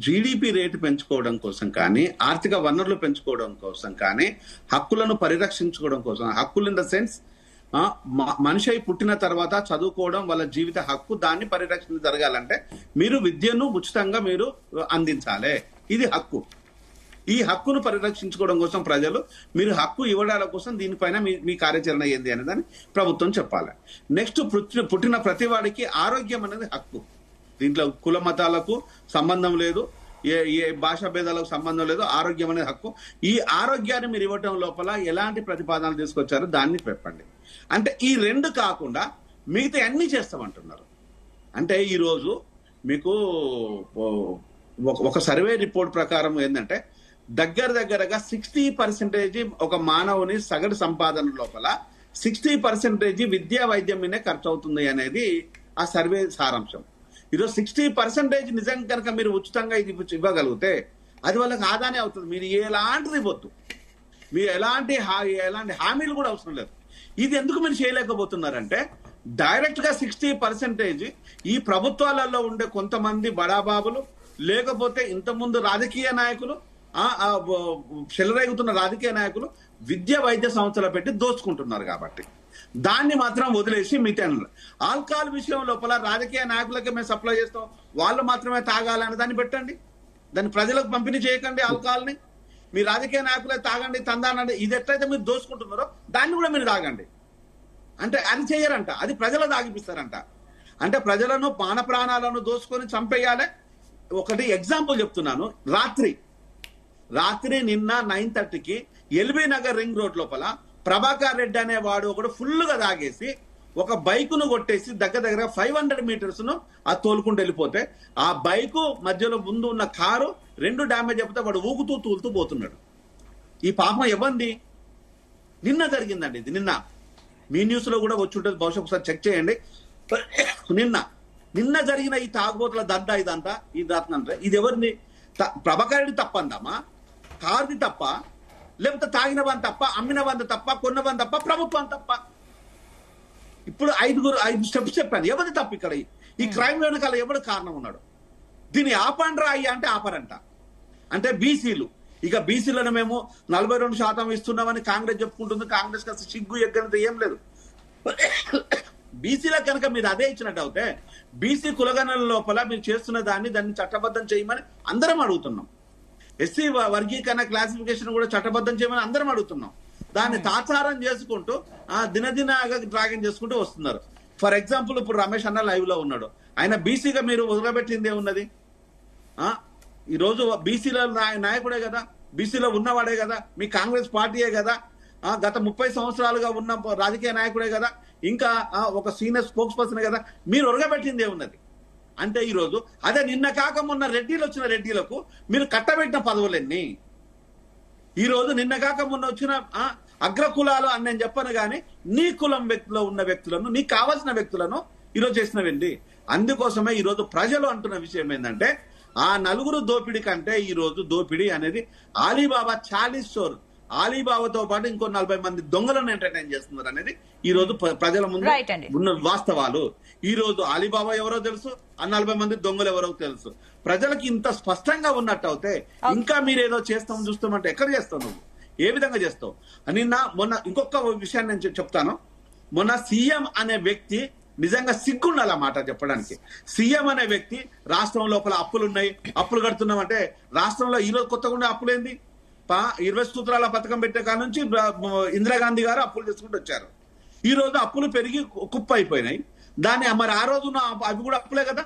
జీడిపి రేటు పెంచుకోవడం కోసం కానీ, ఆర్థిక వనరులు పెంచుకోవడం కోసం కానీ, హక్కులను పరిరక్షించుకోవడం కోసం, హక్కులు ఇన్ ద సెన్స్ మనిషి అయి పుట్టిన తర్వాత చదువుకోవడం వాళ్ళ జీవిత హక్కు, దాన్ని పరిరక్షణ జరగాలంటే మీరు విద్యను ఉచితంగా మీరు అందించాలి. ఇది హక్కు. ఈ హక్కును పరిరక్షించుకోవడం కోసం ప్రజలు మీరు హక్కు ఇవ్వడాల కోసం దీనిపైన మీ కార్యాచరణ ఏంది అనేదాన్ని ప్రభుత్వం చెప్పాలి. నెక్స్ట్ పుట్టిన ప్రతి వాడికి ఆరోగ్యం అనేది హక్కు. దీంట్లో కుల మతాలకు సంబంధం లేదు, ఏ భాషా భేదాలకు సంబంధం లేదు. ఆరోగ్యం అనేది హక్కు. ఈ ఆరోగ్యాన్ని మీరు ఇవ్వటం లోపల ఎలాంటి ప్రతిపాదనలు తీసుకొచ్చారో దాన్ని చెప్పండి. అంటే ఈ రెండు కాకుండా మిగతా అన్ని చేస్తామంటున్నారు. అంటే ఈరోజు మీకు ఒక సర్వే రిపోర్ట్ ప్రకారం ఏంటంటే దగ్గరగా 60% ఒక మానవుని సగటు సంపాదన లోపల 60% విద్యా వైద్యం మీదే ఖర్చు అవుతుంది అనేది ఆ సర్వే సారాంశం. ఈరోజు 60% నిజంగా కనుక మీరు ఉచితంగా ఇది ఇవ్వగలిగితే అది వాళ్ళకి ఆదానే అవుతుంది. మీరు ఎలాంటిది ఇవ్వద్దు, మీరు ఎలాంటి హామీలు కూడా అవసరం లేదు. ఇది ఎందుకు మీరు చేయలేకపోతున్నారంటే డైరెక్ట్ గా 60% ఈ ప్రభుత్వాలలో ఉండే కొంతమంది బడాబాబులు, లేకపోతే ఇంతకుముందు రాజకీయ నాయకులు, చెలరేగుతున్న రాజకీయ నాయకులు విద్య వైద్య సంస్థలు పెట్టి దోచుకుంటున్నారు. కాబట్టి దాన్ని మాత్రం వదిలేసి మిగతా ఆల్కహాల్ విషయం లోపల రాజకీయ నాయకులకి మేము సప్లై చేస్తాం, వాళ్ళు మాత్రమే తాగాలని దాన్ని పెట్టండి. దాన్ని ప్రజలకు పంపిణీ చేయకండి. ఆల్కహాల్ ని మీ రాజకీయ నాయకులే తాగండి, తందానండి. ఇది ఎట్లయితే మీరు దోచుకుంటున్నారో దాన్ని కూడా మీరు తాగండి. అంటే అది చేయరంట, అది ప్రజలు తాగిపిస్తారంట. అంటే ప్రజలను మాన ప్రాణాలను దోచుకొని చంపేయాలి. ఒకటి ఎగ్జాంపుల్ చెప్తున్నాను. రాత్రి నిన్న 9:30కి ఎల్బీ నగర్ రింగ్ రోడ్ లోపల ప్రభాకర్ రెడ్డి అనేవాడు ఒకడు ఫుల్ గా తాగేసి ఒక బైక్ ను కొట్టేసి దగ్గర 500 మీటర్స్ ను ఆ తోలుకుంటూ వెళ్ళిపోతే ఆ బైకు మధ్యలో ముందు ఉన్న కారు 2 డ్యామేజ్ అయిపోతే వాడు ఊగుతూ తూలుతూ పోతున్నాడు. ఈ పాపం ఇవ్వండి. నిన్న జరిగిందండి ఇది. మీ న్యూస్ లో కూడా వచ్చి ఉంటుంది, బహుశా ఒకసారి చెక్ చేయండి. నిన్న జరిగిన ఈ తాగుబోతుల దందా ఇదంతా ఇది ఎవరిని? ప్రభాకర్ రెడ్డి తప్పందామా? కారుది తప్ప? లేకపోతే తాగిన వన్ తప్ప, అమ్మిన వంద తప్ప, కొన్న వన్ తప్ప, ప్రభుత్వం తప్ప? ఇప్పుడు 5 స్టెప్స్ చెప్పాను. ఎవరిది తప్ప? ఇక్కడ ఈ క్రైమ్ వెనకాల ఎవడు కారణం ఉన్నాడు? దీన్ని ఆపండ్రా అయ్యా అంటే ఆపరంట. అంటే బీసీలు, ఇక బీసీలను మేము 42% ఇస్తున్నామని కాంగ్రెస్ చెప్పుకుంటుంది. కాంగ్రెస్ కాస్త సిగ్గు ఎగ్గనంత ఏం లేదు. బీసీలకు కనుక మీరు అదే ఇచ్చినట్టు అవుతే బీసీ కులగణన లోపల మీరు చేస్తున్న దాన్ని చట్టబద్ధం చేయమని అందరం అడుగుతున్నాం. ఎస్సీ వర్గీకరణ క్లాసిఫికేషన్ కూడా చట్టబద్ధం చేయమని అందరం అడుగుతున్నాం. దాన్ని తాత్సారం చేసుకుంటూ దినదినగా డ్రాగన్ చేసుకుంటూ వస్తున్నారు. ఫర్ ఎగ్జాంపుల్ ఇప్పుడు రమేష్ అన్న లైవ్ లో ఉన్నాడు. ఆయన బీసీగా మీరు వదిలిపెట్టిందే ఉన్నది. ఈ రోజు బీసీలో నాయకుడే కదా, బీసీలో ఉన్నవాడే కదా, మీ కాంగ్రెస్ పార్టీయే కదా, గత 30 సంవత్సరాలుగా ఉన్న రాజకీయ నాయకుడే కదా, ఇంకా ఒక సీనియర్ స్పోక్స్ పర్సన్ కదా, మీరు ఒరగబెట్టిందే ఉన్నది. అంటే ఈ రోజు అదే నిన్న కాక మొన్న రెడ్డిలు వచ్చిన రెడ్డిలకు మీరు కట్టబెట్టిన పదవులన్నీ ఈ రోజు నిన్నగాక మొన్న వచ్చిన అగ్ర కులాలు అని నేను చెప్పను గాని నీ కులం వ్యక్తిలో ఉన్న వ్యక్తులను నీకు కావాల్సిన వ్యక్తులను ఈరోజు చేసినవండి. అందుకోసమే ఈ రోజు ప్రజలు అంటున్న విషయం ఏంటంటే ఆ నలుగురు దోపిడీ కంటే ఈ రోజు దోపిడీ అనేది అలీబాబా 40 స్టోర్ అలీబాబాతో పాటు ఇంకో 40 మంది దొంగలను ఎంటర్టైన్ చేస్తున్నారు అనేది ఈ రోజు ప్రజల ముందు ఉన్న వాస్తవాలు. ఈ రోజు అలీబాబా ఎవరో తెలుసు, ఆ 40 మంది దొంగలు ఎవరో తెలుసు. ప్రజలకు ఇంత స్పష్టంగా ఉన్నట్టు అయితే ఇంకా మీరేదో చేస్తాం చూస్తామంటే ఎక్కడ చేస్తావు నువ్వు, ఏ విధంగా చేస్తావు? మొన్న ఇంకొక విషయాన్ని నేను చెప్తాను. మొన్న సీఎం అనే వ్యక్తి నిజంగా సిగ్గుండాలి ఆ మాట చెప్పడానికి. సీఎం అనే వ్యక్తి రాష్ట్రం లోపల అప్పులున్నాయి, అప్పులు కడుతున్నామంటే రాష్ట్రంలో ఈ రోజు కొత్తగా అప్పులు ఏంది? 20 సూత్రాల పథకం పెట్టే కాడ నుంచి ఇందిరాగాంధీ గారు అప్పులు చేసుకుంటూ వచ్చారు. ఈ రోజు అప్పులు పెరిగి కుప్ప అయిపోయినాయి. దాన్ని మరి ఆ రోజు అవి కూడా అప్పులే కదా.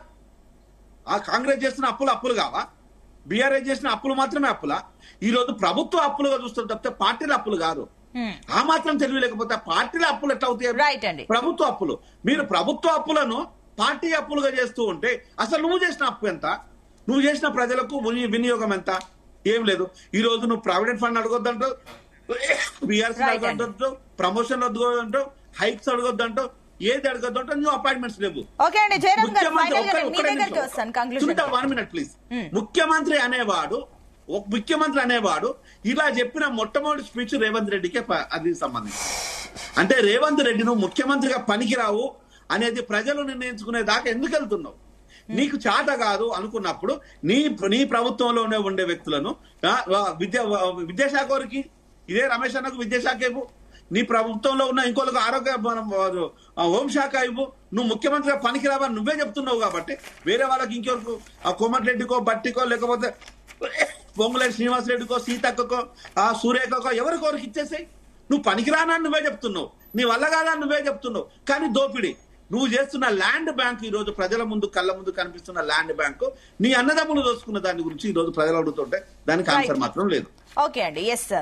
ఆ కాంగ్రెస్ చేసిన అప్పులు కావా? బీఆర్ఎస్ చేసిన అప్పులు మాత్రమే అప్పులా? ఈ రోజు ప్రభుత్వ అప్పులుగా చూస్తారు తప్పితే పార్టీల అప్పులు కాదు. ఆ మాత్రం తెలివి లేకపోతే పార్టీల అప్పులు ఎట్లా అవుతాయి? ప్రభుత్వ అప్పులు. మీరు ప్రభుత్వ అప్పులను పార్టీ అప్పులుగా చేస్తూ ఉంటే అసలు నువ్వు చేసిన అప్పు ఎంత? నువ్వు చేసిన ప్రజలకు వినియోగం ఎంత? ఏం లేదు. ఈ రోజు నువ్వు ప్రావిడెంట్ ఫండ్ అడగొద్దంటావు, బీఆర్సీ అడగొద్దంటావు, ప్రమోషన్ అడగొద్దంటావు, హైక్స్ అడగొద్దంటావు, ఏది అడగొద్దంటావు, నువ్వు అపాయింట్మెంట్స్ లేవు. ముఖ్యమంత్రి అనేవాడు ఇలా చెప్పిన మొట్టమొదటి స్పీచ్ రేవంత్ రెడ్డికే అది సంబంధించి. అంటే రేవంత్ రెడ్డి నువ్వు ముఖ్యమంత్రిగా పనికిరావు అనేది ప్రజలు నిర్ణయించుకునే దాకా ఎందుకు వెళ్తున్నావు? నీకు చేత కాదు అనుకున్నప్పుడు నీ ప్రభుత్వంలోనే ఉండే వ్యక్తులను విద్యాశాఖ వారికి ఇదే రమేష్ అన్నకు విద్యాశాఖ ఇవ్వు, నీ ప్రభుత్వంలో ఉన్న ఇంకోళ్ళకు ఆరోగ్య హోంశాఖ ఇవ్వు. నువ్వు ముఖ్యమంత్రిగా పనికిరావని నువ్వే చెప్తున్నావు కాబట్టి వేరే వాళ్ళకి ఇంకెవరకు కోమటిరెడ్డికో బట్టికో లేకపోతే పొంగులేటి శ్రీనివాసరెడ్డికో సీతక్కకో సూర్యకో ఎవరికొరికి ఇచ్చేసాయి. నువ్వు పనికిరానని నువ్వే చెప్తున్నావు, నీ వల్ల కాదని నువ్వే చెప్తున్నావు. కానీ దోపిడీ నువ్వు చేస్తున్న ల్యాండ్ బ్యాంక్ ఈ రోజు ప్రజల ముందు కళ్ళ ముందు కనిపిస్తున్న ల్యాండ్ బ్యాంకు నీ అన్నదమ్ములు దోసుకున్న దాని గురించి ఈ రోజు ప్రజలు అడుగుతుంటే దానికి ఆన్సర్ మాత్రం లేదు. ఓకే అండి, ఎస్.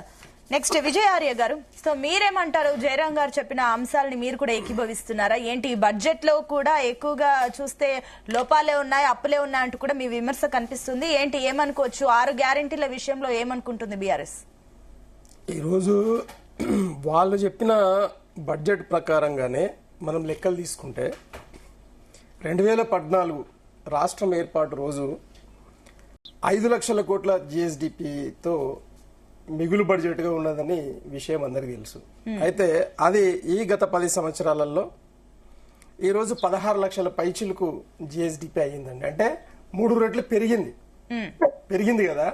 నెక్స్ట్ విజయ్ ఆర్య గారు, సో మీరేమంటారు? జయరాం గారు చెప్పిన అంశాలని మీరు కూడా ఏకీభవిస్తున్నారా ఏంటి? బడ్జెట్ లో కూడా ఎక్కువగా చూస్తే లోపాలే ఉన్నాయి, అప్పులే ఉన్నాయి అంటూ కూడా మీ విమర్శ కనిపిస్తుంది. ఏంటి, ఏమనుకోవచ్చు? 6 గ్యారెంటీల విషయంలో ఏమనుకుంటుంది బీఆర్ఎస్? ఈరోజు వాళ్ళు చెప్పిన బడ్జెట్ ప్రకారంగానే మనం లెక్కలు తీసుకుంటే 2014 రాష్ట్రం ఏర్పాటు రోజు 5 లక్షల కోట్ల జిఎస్డిపితో మిగులు బడ్జెట్ గా ఉన్నదని విషయం అందరికీ తెలుసు. అయితే అది ఈ గత 10 సంవత్సరాలలో ఈరోజు 16 లక్షల పైచిలకు జిఎస్డిపి అయ్యిందండి. అంటే 3 రెట్లు పెరిగింది కదా.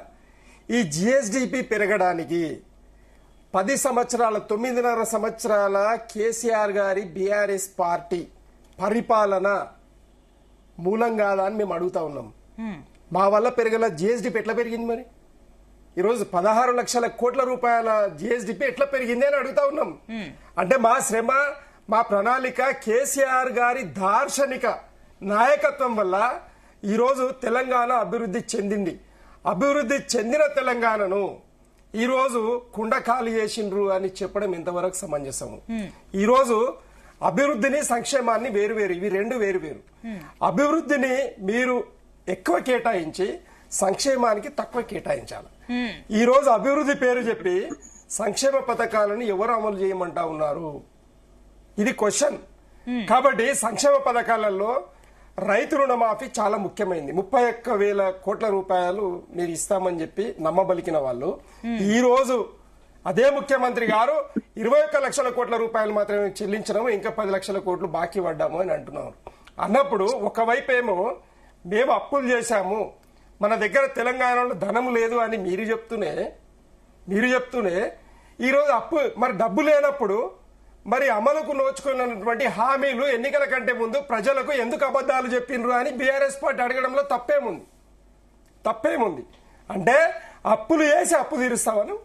ఈ జిఎస్డిపి పెరగడానికి 10 సంవత్సరాల 9.5 సంవత్సరాల కేసీఆర్ గారి బీఆర్ఎస్ పార్టీ పరిపాలన మూలం కాదా అని మేము అడుగుతా ఉన్నాం. మా వల్ల పెరగల జిఎస్డిపి ఎట్లా పెరిగింది? మరి ఈరోజు 16 లక్షల కోట్ల రూపాయల జిఎస్డిపి ఎట్లా పెరిగింది అని అడుగుతా ఉన్నాం. అంటే మా శ్రమ, మా ప్రణాళిక, కేసీఆర్ గారి దార్శనిక నాయకత్వం వల్ల ఈరోజు తెలంగాణ అభివృద్ధి చెందింది. అభివృద్ధి చెందిన తెలంగాణను ఈరోజు కుండ ఖాళీ చేసిండ్రు అని చెప్పడం ఎంతవరకు సమంజసము? ఈరోజు అభివృద్ధిని సంక్షేమాన్ని వేరువేరు, ఇవి రెండు వేరువేరు. అభివృద్ధిని మీరు ఎక్కువ కేటాయించి సంక్షేమానికి తక్కువ కేటాయించాలి. ఈ రోజు అభివృద్ధి పేరు చెప్పి సంక్షేమ పథకాలను ఎవరు అమలు చేయమంటా ఉన్నారు? ఇది క్వశ్చన్. కాబట్టి సంక్షేమ పథకాలలో రైతు రుణమాఫీ చాలా ముఖ్యమైనది. 31,000 కోట్ల రూపాయలు మీరు ఇస్తామని చెప్పి నమ్మబలికిన వాళ్ళు ఈ రోజు అదే ముఖ్యమంత్రి గారు 21 లక్షల కోట్ల రూపాయలు మాత్రమే చెల్లించడము, ఇంకా 10 లక్షల కోట్లు బాకీ పడ్డాము అని అంటున్నారు. అన్నప్పుడు ఒకవైపు ఏమో మేము అప్పులు చేశాము, మన దగ్గర తెలంగాణలో ధనము లేదు అని మీరు చెప్తూనే ఈరోజు అప్పు, మరి డబ్బు లేనప్పుడు మరి అమలుకు నోచుకున్నటువంటి హామీలు ఎన్నికల కంటే ముందు ప్రజలకు ఎందుకు అబద్ధాలు చెప్పిండ్రు అని బీఆర్ఎస్ పార్టీ అడగడంలో తప్పేముంది? అంటే అప్పులు చేసి అప్పు తీరుస్తామను?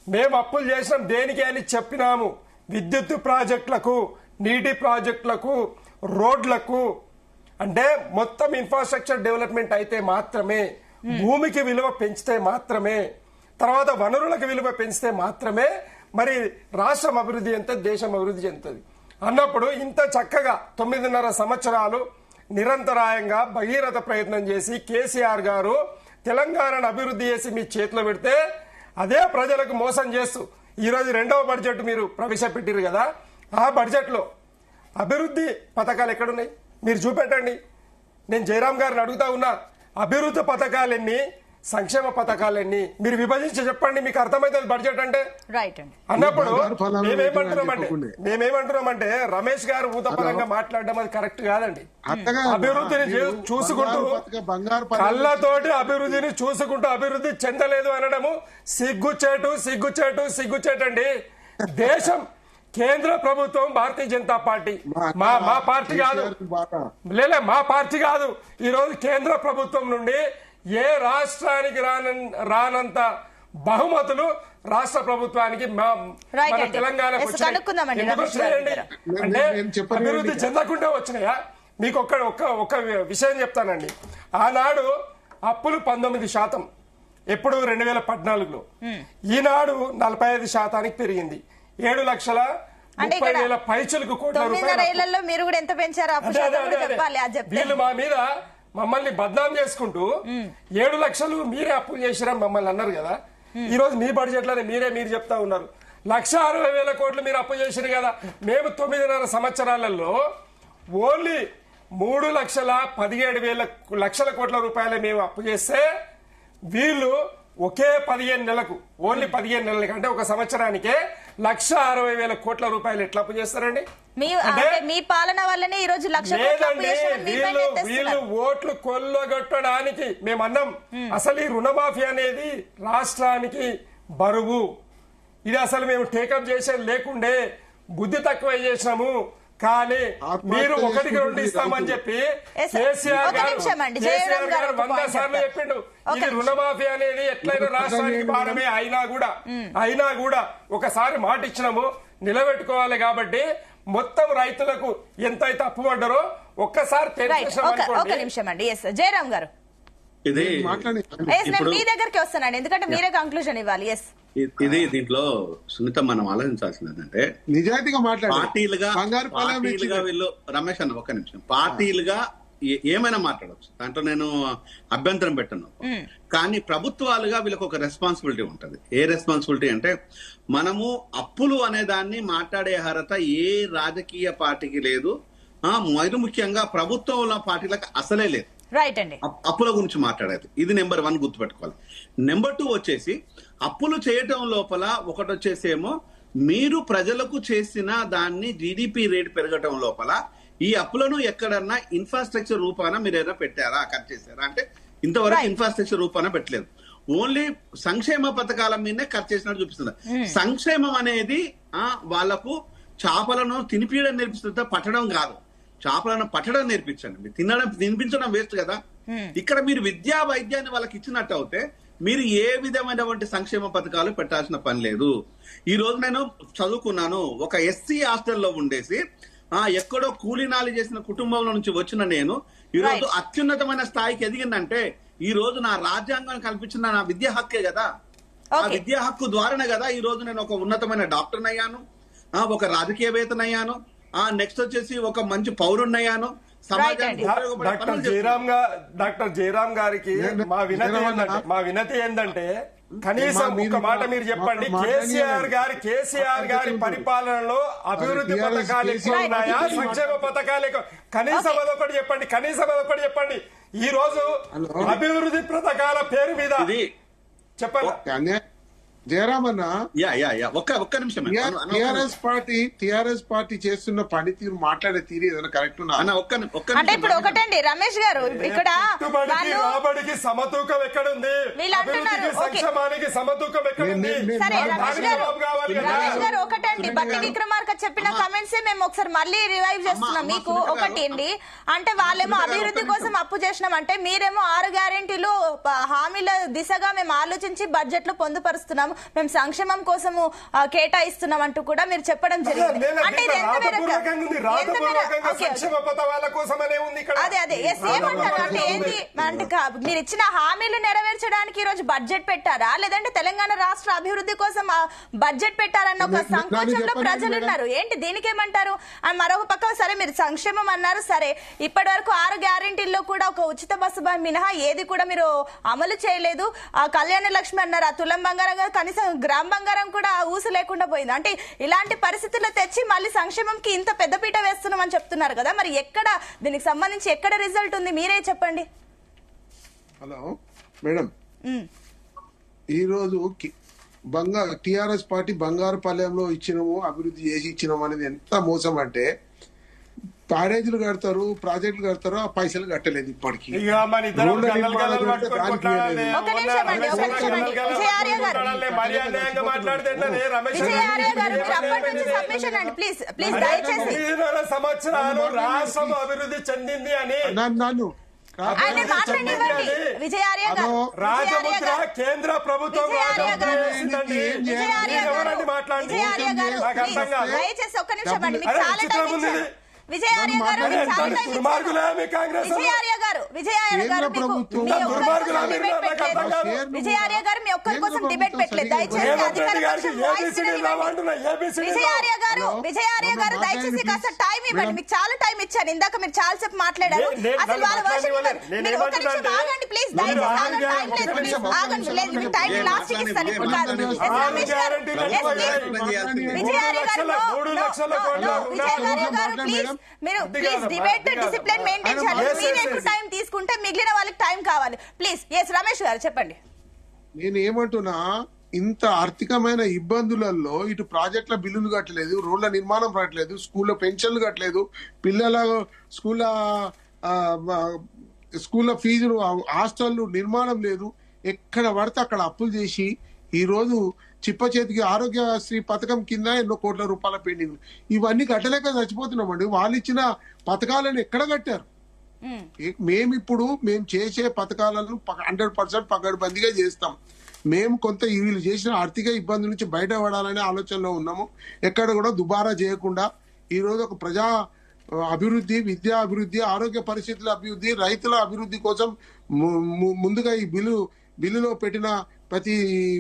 మేము అప్పులు చేసినాం దేనికి అని చెప్పినాము. విద్యుత్ ప్రాజెక్టులకు, నీటి ప్రాజెక్టులకు, రోడ్లకు, అంటే మొత్తం ఇన్ఫ్రాస్ట్రక్చర్ డెవలప్మెంట్ అయితే మాత్రమే, భూమికి విలువ పెంచితే మాత్రమే, తర్వాత వనరులకు విలువ పెంచితే మాత్రమే మరి రాష్ట్రం అభివృద్ధి ఎంత, దేశం అభివృద్ధి చెందుతుంది. అన్నప్పుడు ఇంత చక్కగా 9.5 సంవత్సరాలు నిరంతరాయంగా భగీరథ ప్రయత్నం చేసి కేసీఆర్ గారు తెలంగాణను అభివృద్ధి చేసి మీ చేతిలో పెడితే అదే ప్రజలకు మోసం చేస్తూ ఈరోజు 2వ బడ్జెట్ మీరు ప్రవేశపెట్టారు కదా, ఆ బడ్జెట్లో అభివృద్ధి పథకాలు ఎక్కడున్నాయి మీరు చూపెట్టండి. నేను జయరాం గారిని అడుగుతా ఉన్నా, అభివృద్ధి పథకాలెన్ని, సంక్షేమ పథకాలెన్ని మీరు విభజించి చెప్పండి, మీకు అర్థమవుతుంది బడ్జెట్ అంటే. రైట్ అండి. అన్నప్పుడు మేమేమంటున్నామంటే రమేష్ గారు ఊతపరంగా మాట్లాడడం అది కరెక్ట్ కాదండి. అభివృద్ధిని చూసుకుంటూ కళ్ళతోటి అభివృద్ధిని చూసుకుంటూ అభివృద్ధి చెందలేదు అనడము సిగ్గుచేటండి. దేశం కేంద్ర ప్రభుత్వం భారతీయ జనతా పార్టీ మా పార్టీ కాదు, మా పార్టీ కాదు. ఈరోజు కేంద్ర ప్రభుత్వం నుండి ఏ రాష్ట్రానికి రానంత బహుమతులు రాష్ట్ర ప్రభుత్వానికి మన తెలంగాణకు అంటే అభివృద్ధి చెందకుండా వచ్చినాయా? మీకు ఒక్క విషయం చెప్తానండి. ఆనాడు అప్పులు 19%, ఎప్పుడు 2014లో. ఈనాడు 45% పెరిగింది. 7,30,000 పైచులకు కోట్ల రూపాయలు. మీరు కూడా ఎంత పెంచారు? వీళ్ళు మా మీద మమ్మల్ని బద్నాం చేసుకుంటూ 7 లక్షలు మీరే అప్పులు చేసిరా మమ్మల్ని అన్నారు కదా. ఈ రోజు మీ బడ్జెట్ లోనే మీరు చెప్తా ఉన్నారు 1,60,000 కోట్లు మీరు అప్పు చేసిరు కదా. మేము 9.5 సంవత్సరాలలో ఓన్లీ 3,17,000 కోట్ల రూపాయలు మేము అప్పు చేస్తే వీళ్ళు ఒకే 15 నెలలకు, ఓన్లీ 15 నెలలకి అంటే ఒక సంవత్సరానికే 1,60,000 కోట్ల రూపాయలు ఎట్లా అప్పు చేస్తారండి? మీ పాలన వల్లనే ఈ రోజు వీళ్ళు ఓట్లు కొల్లగొట్టడానికి మేము అన్నాం. అసలు ఈ రుణమాఫీ అనేది రాష్ట్రానికి బరువు. ఇది అసలు మేము టేకప్ చేసేది లేకుండే, బుద్ధి తక్కువ చేసినాము. కానీ మీరు 1-2 ఇస్తామని చెప్పి కేసీఆర్ గారు 100 సార్లు చెప్పిండు. ఇది రుణమాఫీ అనేది ఎట్లయినా రాష్ట్రానికి భారమే అయినా కూడా ఒకసారి మాట ఇచ్చినాము, నిలబెట్టుకోవాలి. కాబట్టి మొత్తం రైతులకు ఎంతైతే అప్పు పడ్డారో ఒక్కసారి ఒక నిమిషం అండి. జయరాం గారు మీ దగ్గరికి వస్తానండి, ఎందుకంటే మీరే కంక్లూజన్ ఇవ్వాలి. ఇది దీంట్లో సునీత మనం ఆలోచించాల్సింది ఏంటంటే నిజాయితీగా పార్టీలుగా వీళ్ళు రమేష్ అన్న ఒక్క నిమిషం, పార్టీలుగా ఏమైనా మాట్లాడవచ్చు, దాంట్లో నేను అభ్యంతరం పెట్టను. కానీ ప్రభుత్వాలుగా వీళ్ళకి ఒక రెస్పాన్సిబిలిటీ ఉంటది. ఏ రెస్పాన్సిబిలిటీ అంటే మనము అప్పులు అనే దాన్ని మాట్లాడే అర్హత ఏ రాజకీయ పార్టీకి లేదు, మరి ముఖ్యంగా ప్రభుత్వంలో పార్టీలకు అసలే లేదు. రైట్ అండి. అప్పుల గురించి మాట్లాడేది ఇది నెంబర్ 1 గుర్తుపెట్టుకోవాలి. నెంబర్ 2 వచ్చేసి అప్పులు చేయటం లోపల ఒకటి వచ్చేసేమో మీరు ప్రజలకు చేసిన దాన్ని జీడిపి రేట్ పెరగటం లోపల ఈ అప్పులను ఎక్కడన్నా ఇన్ఫ్రాస్ట్రక్చర్ రూపాన మీరు ఏదైనా పెట్టారా, ఖర్చు చేశారా అంటే ఇంతవరకు ఇన్ఫ్రాస్ట్రక్చర్ రూపాన పెట్టలేదు. ఓన్లీ సంక్షేమ పథకాల మీదనే ఖర్చు చేసినట్టు చూపిస్తుంది. సంక్షేమం అనేది వాళ్లకు చేపలను తినిపించడం నేర్పిస్తుంది, పట్టడం కాదు. చేపలను పట్టడం నేర్పించండి, మీరు తినిపించడం వేస్ట్ కదా. ఇక్కడ మీరు విద్యా వైద్యాన్ని వాళ్ళకి ఇచ్చినట్టు అయితే మీరు ఏ విధమైనటువంటి సంక్షేమ పథకాలు పెట్టాల్సిన పని లేదు. ఈ రోజు నేను చదువుకున్నాను, ఒక ఎస్సీ హాస్టల్లో ఉండేసి ఎక్కడో కూలీనాలి చేసిన కుటుంబంలో నుంచి వచ్చిన నేను ఈ రోజు అత్యున్నతమైన స్థాయికి ఎదిగిందంటే ఈ రోజు నా రాజ్యాంగం కల్పించిన నా విద్యా హక్కే కదా. ఆ విద్యా హక్కు ద్వారానే కదా ఈ రోజు నేను ఒక ఉన్నతమైన డాక్టర్ అయ్యాను, ఒక రాజకీయవేత్తనయ్యాను, నెక్స్ట్ వచ్చేసి ఒక మంచి పౌరుణ్ణయ్యాను. డాక్టర్ జయరాం గారికి మా వినతి ఏంటంటే కనీసం ఒక మాట మీరు చెప్పండి, కేసీఆర్ గారి పరిపాలనలో అభివృద్ధి పథకాలు ఎక్కువ ఉన్నాయా, సంక్షేమ పథకాలు ఎక్కువ? కనీసం అదొకటి చెప్పండి. ఈ రోజు అభివృద్ధి పథకాల పేరు మీద చెప్పండి. జయరామన్న ఒక్క నిమిషం, టిఆర్ఎస్ పార్టీ చేస్తున్న పనితీరు మాట్లాడే తీరు ఏదైనా కరెక్ట్ అంటే ఇప్పుడు ఒకటండి రమేష్ గారు, ఇక్కడ రాబడికి సమతూకం ఎక్కడుంది, సంక్షేమానికి సమతూకం ఎక్కడుంది? రమేష్ గారు ఒకటండి, బట్టి విక్రమార్క చెప్పిన కమెంట్స్ మేము ఒకసారి మళ్ళీ రివైవ్ చేస్తున్నాం. మీకు ఒకటి అండి, అంటే వాళ్ళేమో అభివృద్ధి కోసం అప్పు చేసినాం అంటే మీరేమో 6 గ్యారెంటీలు హామీల దిశగా మేము ఆలోచించి బడ్జెట్ లో పొందుపరుస్తున్నాము, మేము సంక్షేమం కోసము కేటాయిస్తున్నాం అంటూ కూడా మీరు చెప్పడం జరిగింది. అంటే ఏమంటారు అంటే ఏంటి అంటే మీరు ఇచ్చిన హామీలు నెరవేర్చడానికి ఈ రోజు బడ్జెట్ పెట్టారా, లేదంటే తెలంగాణ రాష్ట్ర అభివృద్ధి కోసం బడ్జెట్ పెట్టారన్న ఒక సంకోచంలో ప్రజలు ఉన్నారు. ఏంటి దీనికేమంటారు? అండ్ మరొక పక్క సరే మీరు సంక్షేమం అన్నారు, సరే ఇప్పటి వరకు 6 గ్యారెంటీల్లో కూడా ఒక ఉచిత బస్సు మినహా ఏది కూడా మీరు అమలు చేయలేదు. కళ్యాణ లక్ష్మి అన్నారు, తులం బంగారంగా కనీసం గ్రామ బంగారం కూడా ఊసు లేకుండా పోయింది. అంటే ఇలాంటి పరిస్థితుల్లో తెచ్చి మళ్ళీ సంక్షేమంకి ఇంత పెద్దపీట వేస్తున్నామని చెప్తున్నారు కదా, మరి ఎక్కడ దీనికి సంబంధించి ఎక్కడ రిజల్ట్ ఉంది మీరే చెప్పండి. హలో మేడం, ఈ రోజు టిఆర్ఎస్ పార్టీ బంగారుపాలెంలో ఇచ్చినాము, అభివృద్ధి చేసి ఇచ్చినాము అనేది ఎంత మోసం అంటే, ప్యారేజీలు కడతారు, ప్రాజెక్టులు కడతారు, ఆ పైసలు కట్టలేదు ఇప్పటికి. సంవత్సరాలు రాష్ట్రం అభివృద్ధి చెందింది అని నన్ను రాజముద్ర కేంద్ర ప్రభుత్వం దయచేసి ఒక్క నిమిషం అండి, మీకు చాలా టైం ఇచ్చాను. విజయార్య గారు మీ ఒక్కరి కోసం డిబేట్ పెట్టలేదు. దయచేసి విజయార్య గారు దయచేసి కాస్త టైం ఇవ్వండి, మీకు చాలా టైం ఇచ్చాను. ఇందాక మీరు చాలా సేపు మాట్లాడారు, అసలు వాళ్ళ వర్షన్ మీరు ఒక్క నిమిషం ఆగండి ప్లీజ్. దయచేసి ఆగండి, టైం లేదు ప్లీజ్ ఆగండి. లేదు మీకు టైం లాస్ట్ ఇస్తాను, ఇప్పుడు కాదు. విజయార్య గారు ప్లీజ్, మీరు ప్లీజ్ డిబేట్ డిసిప్లిన్ మెయింటైన్ చేయాలి. మీరు ఎక్కువ టైం తీసుకుంటే మిగిలిన వాళ్ళకి టైం కావాలి ప్లీజ్. ఎస్ రమేష్ గారు చెప్పండి. నేను ఏమంటున్నా, ఇంత ఆర్థికమైన ఇబ్బందులలో ఇటు ప్రాజెక్టుల బిల్లులు కట్టలేదు, రోడ్ల నిర్మాణం కట్టలేదు, స్కూల్లో పెన్షన్లు కట్టలేదు, పిల్లల స్కూళ్ళ ఫీజులు, హాస్టళ్లు నిర్మాణం లేదు, ఎక్కడ పడితే అక్కడ అప్పులు చేసి ఈ రోజు చిప్ప చేతికి ఆరోగ్యశ్రీ పథకం కింద ఎన్నో కోట్ల రూపాయల పెండింగ్. ఇవన్నీ కట్టలేక చచ్చిపోతున్నామండి. వాళ్ళు ఇచ్చిన పథకాలను ఎక్కడ కట్టారు? మేము చేసే పథకాలను 100% పకడ్బందీగా చేస్తాం. మేము కొంత వీళ్ళు చేసిన ఆర్థిక ఇబ్బందుల నుంచి బయటపడాలనే ఆలోచనలో ఉన్నాము. ఎక్కడ కూడా దుబారా చేయకుండా ఈ రోజు ఒక ప్రజా అభివృద్ధి, విద్యా అభివృద్ధి, ఆరోగ్య పరిస్థితుల అభివృద్ధి, రైతుల అభివృద్ధి కోసం ముందుగా ఈ బిల్లులో పెట్టిన ప్రతి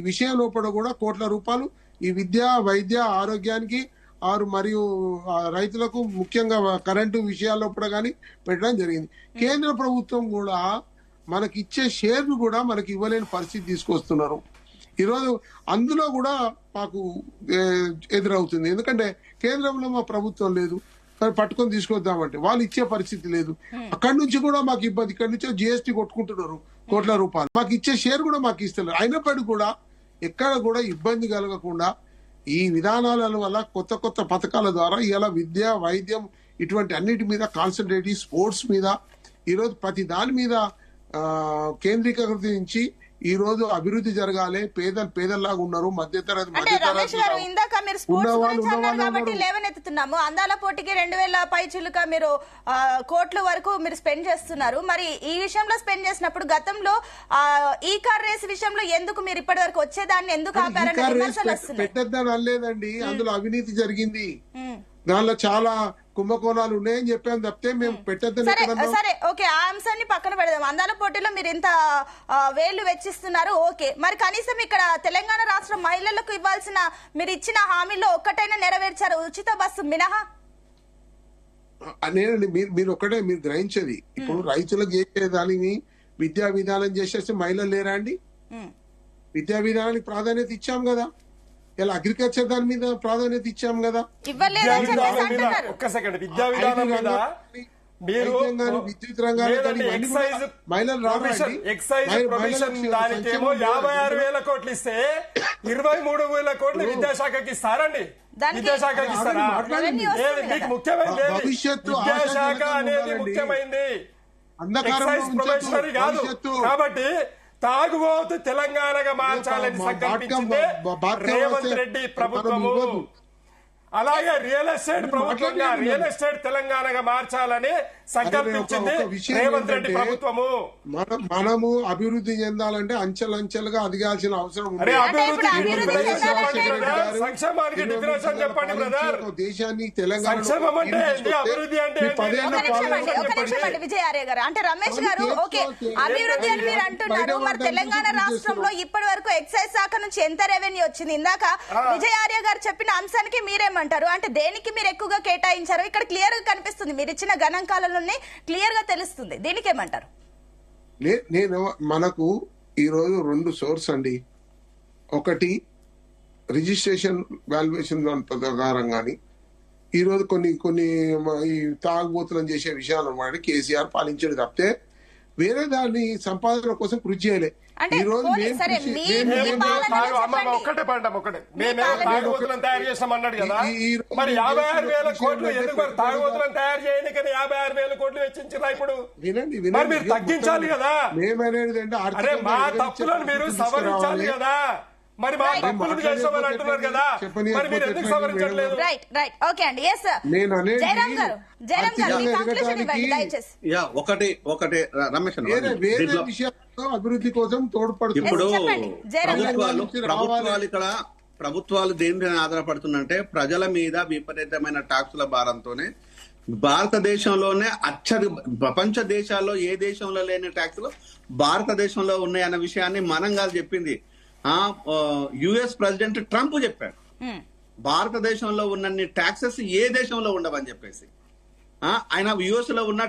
విషయం లోపల కూడా కోట్ల రూపాయలు ఈ విద్య, వైద్య, ఆరోగ్యానికి మరియు రైతులకు ముఖ్యంగా కరెంటు విషయాల్లో కూడా కానీ పెట్టడం జరిగింది. కేంద్ర ప్రభుత్వం కూడా మనకి ఇచ్చే షేర్లు కూడా మనకి ఇవ్వలేని పరిస్థితి తీసుకొస్తున్నారు. ఈరోజు అందులో కూడా మాకు ఎదురవుతుంది. ఎందుకంటే కేంద్రంలో మా ప్రభుత్వం లేదు, పట్టుకొని తీసుకొద్దామంటే వాళ్ళు ఇచ్చే పరిస్థితి లేదు. అక్కడి నుంచి కూడా మాకు ఇబ్బంది. ఇక్కడి నుంచి GST కొట్టుకుంటున్నారు కోట్ల రూపాయలు. మాకు ఇచ్చే షేర్ కూడా మాకు ఇస్తున్నారు. అయినప్పటికీ కూడా ఎక్కడ కూడా ఇబ్బంది కలగకుండా ఈ విధానాల వల్ల కొత్త కొత్త పథకాల ద్వారా ఇలా విద్య, వైద్యం ఇటువంటి అన్నిటి మీద కాన్సన్ట్రేట్, స్పోర్ట్స్ మీద ఈరోజు ప్రతి దాని మీద కేంద్రీకరించి ఈ రోజు అభివృద్ధి జరగాలి. పేదల్లాగా ఉన్నారు, మధ్యతరగతి ఇందాక మీరు స్పోర్ట్స్ గురించి అన్నారు కాబట్టి లేవనెత్తుతున్నాము. అందాల పోటీకి 2000 పైచిలుక మీరు కోట్ల వరకు మీరు స్పెండ్ చేస్తున్నారు. మరి ఈ విషయంలో స్పెండ్ చేసినప్పుడు గతంలో ఈ కార్ రేస్ విషయంలో ఎందుకు మీరు ఇప్పటి వరకు వచ్చేదాన్ని ఎందుకు ఆపారని విమర్శలు వస్తున్నాయి. పెట్టద్దని అనలేదండి, అందులో అవినీతి జరిగింది, దానిలో చాలా కుంభకోణాలు ఉన్నాయని చెప్పాను తప్పితే మేము పెట్టద్దని. సరే ఓకే, ఆ అంశాన్ని పక్కన పెడదాం. అందాల పోటీలో మీరు ఇంత వేళ్లు వెచ్చిస్తున్నారు ఓకే, మరి కనీసం ఇక్కడ తెలంగాణ రాష్ట్ర మహిళలకు ఇవ్వాల్సిన మీరు ఇచ్చిన హామీలో ఒక్కటైనా నెరవేర్చారు, ఉచిత బస్సు మినహా? నేనండి మీరు ఒక్కటే మీరు గ్రహించేది, ఇప్పుడు రైతులకు చేసేదానికి విద్యా విధానం చేసేసి మహిళలు లేరా అండి? విద్యా విధానానికి ప్రాధాన్యత ఇచ్చాం కదా, ఇలా అగ్రికల్చర్ దాని మీద ప్రాధాన్యత ఇచ్చాం కదా. ఒక్క సెకండ్, విద్యా విధానం మీద విద్యుత్ రంగాన్ని మహిళలు రావాలి. ఎక్సైజ్ ప్రొవిజన్ దానికేమో 56,000 కోట్లు ఇస్తే 23,000 కోట్లు విద్యాశాఖకి ఇస్తారండి. విద్యాశాఖకి ఇస్తారా? మీకు ముఖ్యమైనది భవిష్యత్తు విద్యాశాఖ అనేది ముఖ్యమైనది, ఎక్సైజ్ ప్రొవిజనరీ కాదు. కాబట్టి తాగుబోతు తెలంగాణగా మార్చాలని సంకల్పించింది రేవంత్ రెడ్డి ప్రభుత్వము. అలాగే రియల్ ఎస్టేట్ ప్రభుత్వంగా రియల్ ఎస్టేట్ తెలంగాణగా మార్చాలని సంకల్పించింది రేవంత్ రెడ్డి ప్రభుత్వము. మనము అభివృద్ధి చెందాలంటే అంచెలంచెలుగా అదిగాల్సిన అవసరం ఉంది. సంక్షేమానికి డిఫినేషన్ చెప్పండి బ్రదర్. దేశాన్ని తెలంగాణ అభివృద్ధి అంటే విజయార్య గారు అంటే రమేష్ గారు ఓకే అభివృద్ధి అని మీరు అంటున్నారు. మరి తెలంగాణ రాష్ట్రంలో ఇప్పటి వరకు ఎక్సైజ్ శాఖ నుంచి ఎంత రెవెన్యూ వచ్చింది? ఇందాక విజయార్య గారు చెప్పిన అంశానికి మీరేమంటారు? అంటే దేనికి మీరు ఎక్కువగా కేటాయించారు? ఇక్కడ క్లియర్ గా కనిపిస్తుంది, మీరు ఇచ్చిన గణాంకాలలోనే క్లియర్ గా తెలుస్తుంది. దీనికి ఏమంటారు? నేను మనకు ఈ రోజు 2 సోర్స్ అండి. ఒకటి రిజిస్ట్రేషన్ వాల్యుయేషన్ ప్రకారం కానీ ఈ రోజు కొన్ని ఈ తాగుబోతులను చేసే విషయాలు అన్నమాట కేసీఆర్ పాలించడు తప్పితే వేరే దాన్ని సంపాదన కోసం కృషి చేయలే. అంటే ఈ రోజు పోనీ సరే, మీ పాలన ఒక్కటే పండం ఒకటే మేమేమో తాగుబోతులను తయారు చేస్తామన్నాడు కదా, మరి 56,000 కోట్లు ఎందుకు మరి తాగుబోతులను తయారు చేయడానికి 56,000 కోట్లు వెచ్చించారా ఇప్పుడు? వినండి మరి మీరు తగ్గించాలి కదా. మేమనేది అరే మా తప్పులను మీరు సవరించాలి కదా, మరి మా తప్పులు చేస్తామని అంటున్నారు కదా, మరి మీరు ఎందుకు సవరించట్లేదు? రైట్ రైట్ ఓకే అండి. ఎస్ నేను అనేది జయరాం గారు మీ కంక్లూజన్ ఇవ్వండి దయచేసి. ఒకటి రమేష్ అన్న, వేరే విషయాల్లో అభివృద్ధి కోసం తోడ్పడుతుంది. ఇప్పుడు చెప్పండి, జయరాం గారు. ప్రభుత్వాలు దేని మీద ఆధారపడుతుందంటే ప్రజల మీద విపరీతమైన ట్యాక్సుల భారంతోనే భారతదేశంలోనే ప్రపంచ దేశాల్లో ఏ దేశంలో లేని ట్యాక్సులు భారతదేశంలో ఉన్నాయన్న విషయాన్ని మనం కాదు చెప్పింది, యుఎస్ ప్రెసిడెంట్ ట్రంప్ చెప్పాడు. భారతదేశంలో ఉన్నన్ని ట్యాక్సెస్ ఏ దేశంలో ఉండవని చెప్పేసి ఆయన యుఎస్ లో ఉన్న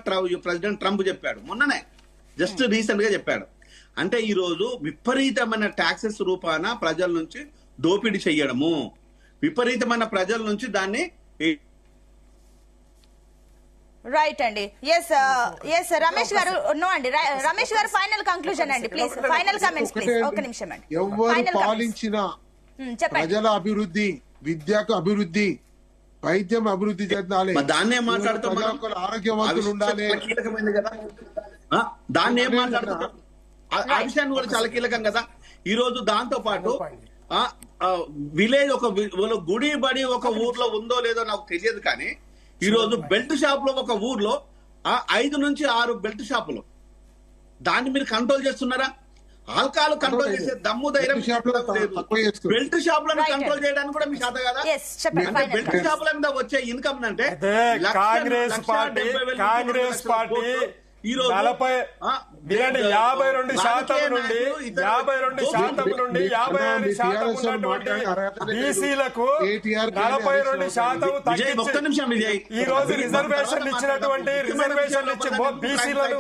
ప్రెసిడెంట్ ట్రంప్ చెప్పాడు మొన్ననే, జస్ట్ రీసెంట్ గా చెప్పాడు. అంటే ఈ రోజు విపరీతమైన ట్యాక్సెస్ రూపాన ప్రజల నుంచి దోపిడీ చెయ్యడము, విపరీతమైన ప్రజల నుంచి దాన్ని రైట్ అండి. ఎస్ రమేష్ గారు నో అండి. రమేష్ గారు ఫైనల్ కంక్లూజన్ అండి ప్లీజ్, ఫైనల్ కామెంట్స్ ప్లీజ్. ఒక నిమిషం అండి. ఎవరు పాలించిన ప్రజల అభివృద్ధి, విద్యకు అభివృద్ధి, వైద్యం అభివృద్ధి చెందాలి, దాన్నే మాట్లాడుతాం, ఆరోగ్యవంతులు ఉండాలి, దాన్ని ఏం మాట్లాడుతున్నాం ఆ విషయాన్ని కూడా చాలా కీలకం కదా. ఈ రోజు దాంతో పాటు విలేజ్ ఒక గుడి బడి ఒక ఊర్లో ఉందో లేదో నాకు తెలియదు, కానీ ఈ రోజు బెల్ట్ షాప్ లో ఒక ఊర్లో 5 నుంచి 6 బెల్ట్ షాపులు, దాన్ని మీరు కంట్రోల్ చేస్తున్నారా? ఆల్కహాల్ కంట్రోల్ చేసే దమ్ము ధైర్యం బెల్ట్ షాపులను కంట్రోల్ చేయడానికి కూడా మీ శాత కదా. అంటే బెల్ట్ షాపుల మీద వచ్చే ఇన్కమ్ అంటే కాంగ్రెస్ పార్టీ ఈ రోజు 52% నుండి 52% నుండి 55% ఉన్నటువంటి బీసీలకు 42% తగ్గించి ఈ రోజు రిజర్వేషన్ ఇచ్చినటువంటి బీసీలను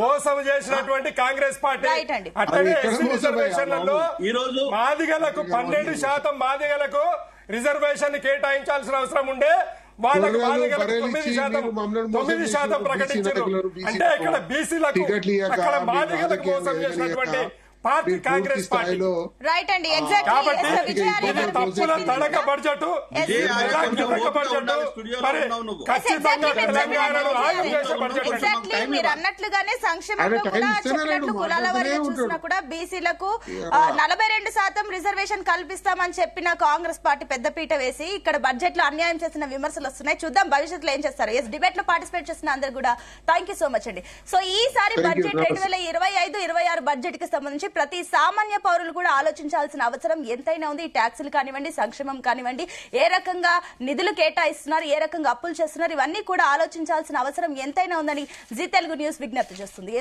మోసం చేసినటువంటి కాంగ్రెస్ పార్టీ. అట్లనే ఎస్సీ రిజర్వేషన్లలో ఈ రోజు మాదిగలకు 12% మాదిగలకు రిజర్వేషన్ కేటాయించాల్సిన అవసరం ఉండే, వాళ్ళకు 9% ప్రకటించారు. అంటే ఇక్కడ బీసీలకు అక్కడ మాదిగలకు మోసం చేసినటువంటి పార్టీ కాంగ్రెస్ పార్టీ. రైట్ అండి, ఎగ్జాక్ట్లీ. కాబట్టి ఇది తప్పుల తడక బడ్జెట్, మరి ఖచ్చితంగా తెలంగాణను ఆగం చేసే బడ్జెట్. ఎగ్జాక్ట్లీ మీరు అన్నట్లుగానే సంక్షేమంలో కూడా చెప్పినట్లు కులాల వారీగా చూసినా కూడా బీసీలకు 42% రిజర్వేషన్ కల్పిస్తామని చెప్పిన కాంగ్రెస్ పార్టీ పెద్దపీట వేసి ఇక్కడ బడ్జెట్ లో అన్యాయం చేసిన విమర్శలు వస్తున్నాయి. చూద్దాం భవిష్యత్తులో ఏం చేస్తారు. ఎస్ డిబేట్ లో పార్టిసిపేట్ చేసిన అందరు కూడా థ్యాంక్ యూ సో మచ్ అండి. సో ఈసారి బడ్జెట్ 2025-26 బడ్జెట్ కి సంబంధించి ప్రతి సామాన్య పౌరులు కూడా ఆలోచించాల్సిన అవసరం ఎంతైనా ఉంది. ట్యాక్సులు కానివ్వండి, సంక్షేమం కానివ్వండి, ఏ రకంగా నిధులు కేటాయిస్తున్నారు, ఏ రకంగా అప్పులు చేస్తున్నారు, ఇవన్నీ కూడా ఆలోచించాల్సిన అవసరం ఎంతైనా ఉందని జీ తెలుగు న్యూస్ విజ్ఞప్తి చేస్తుంది.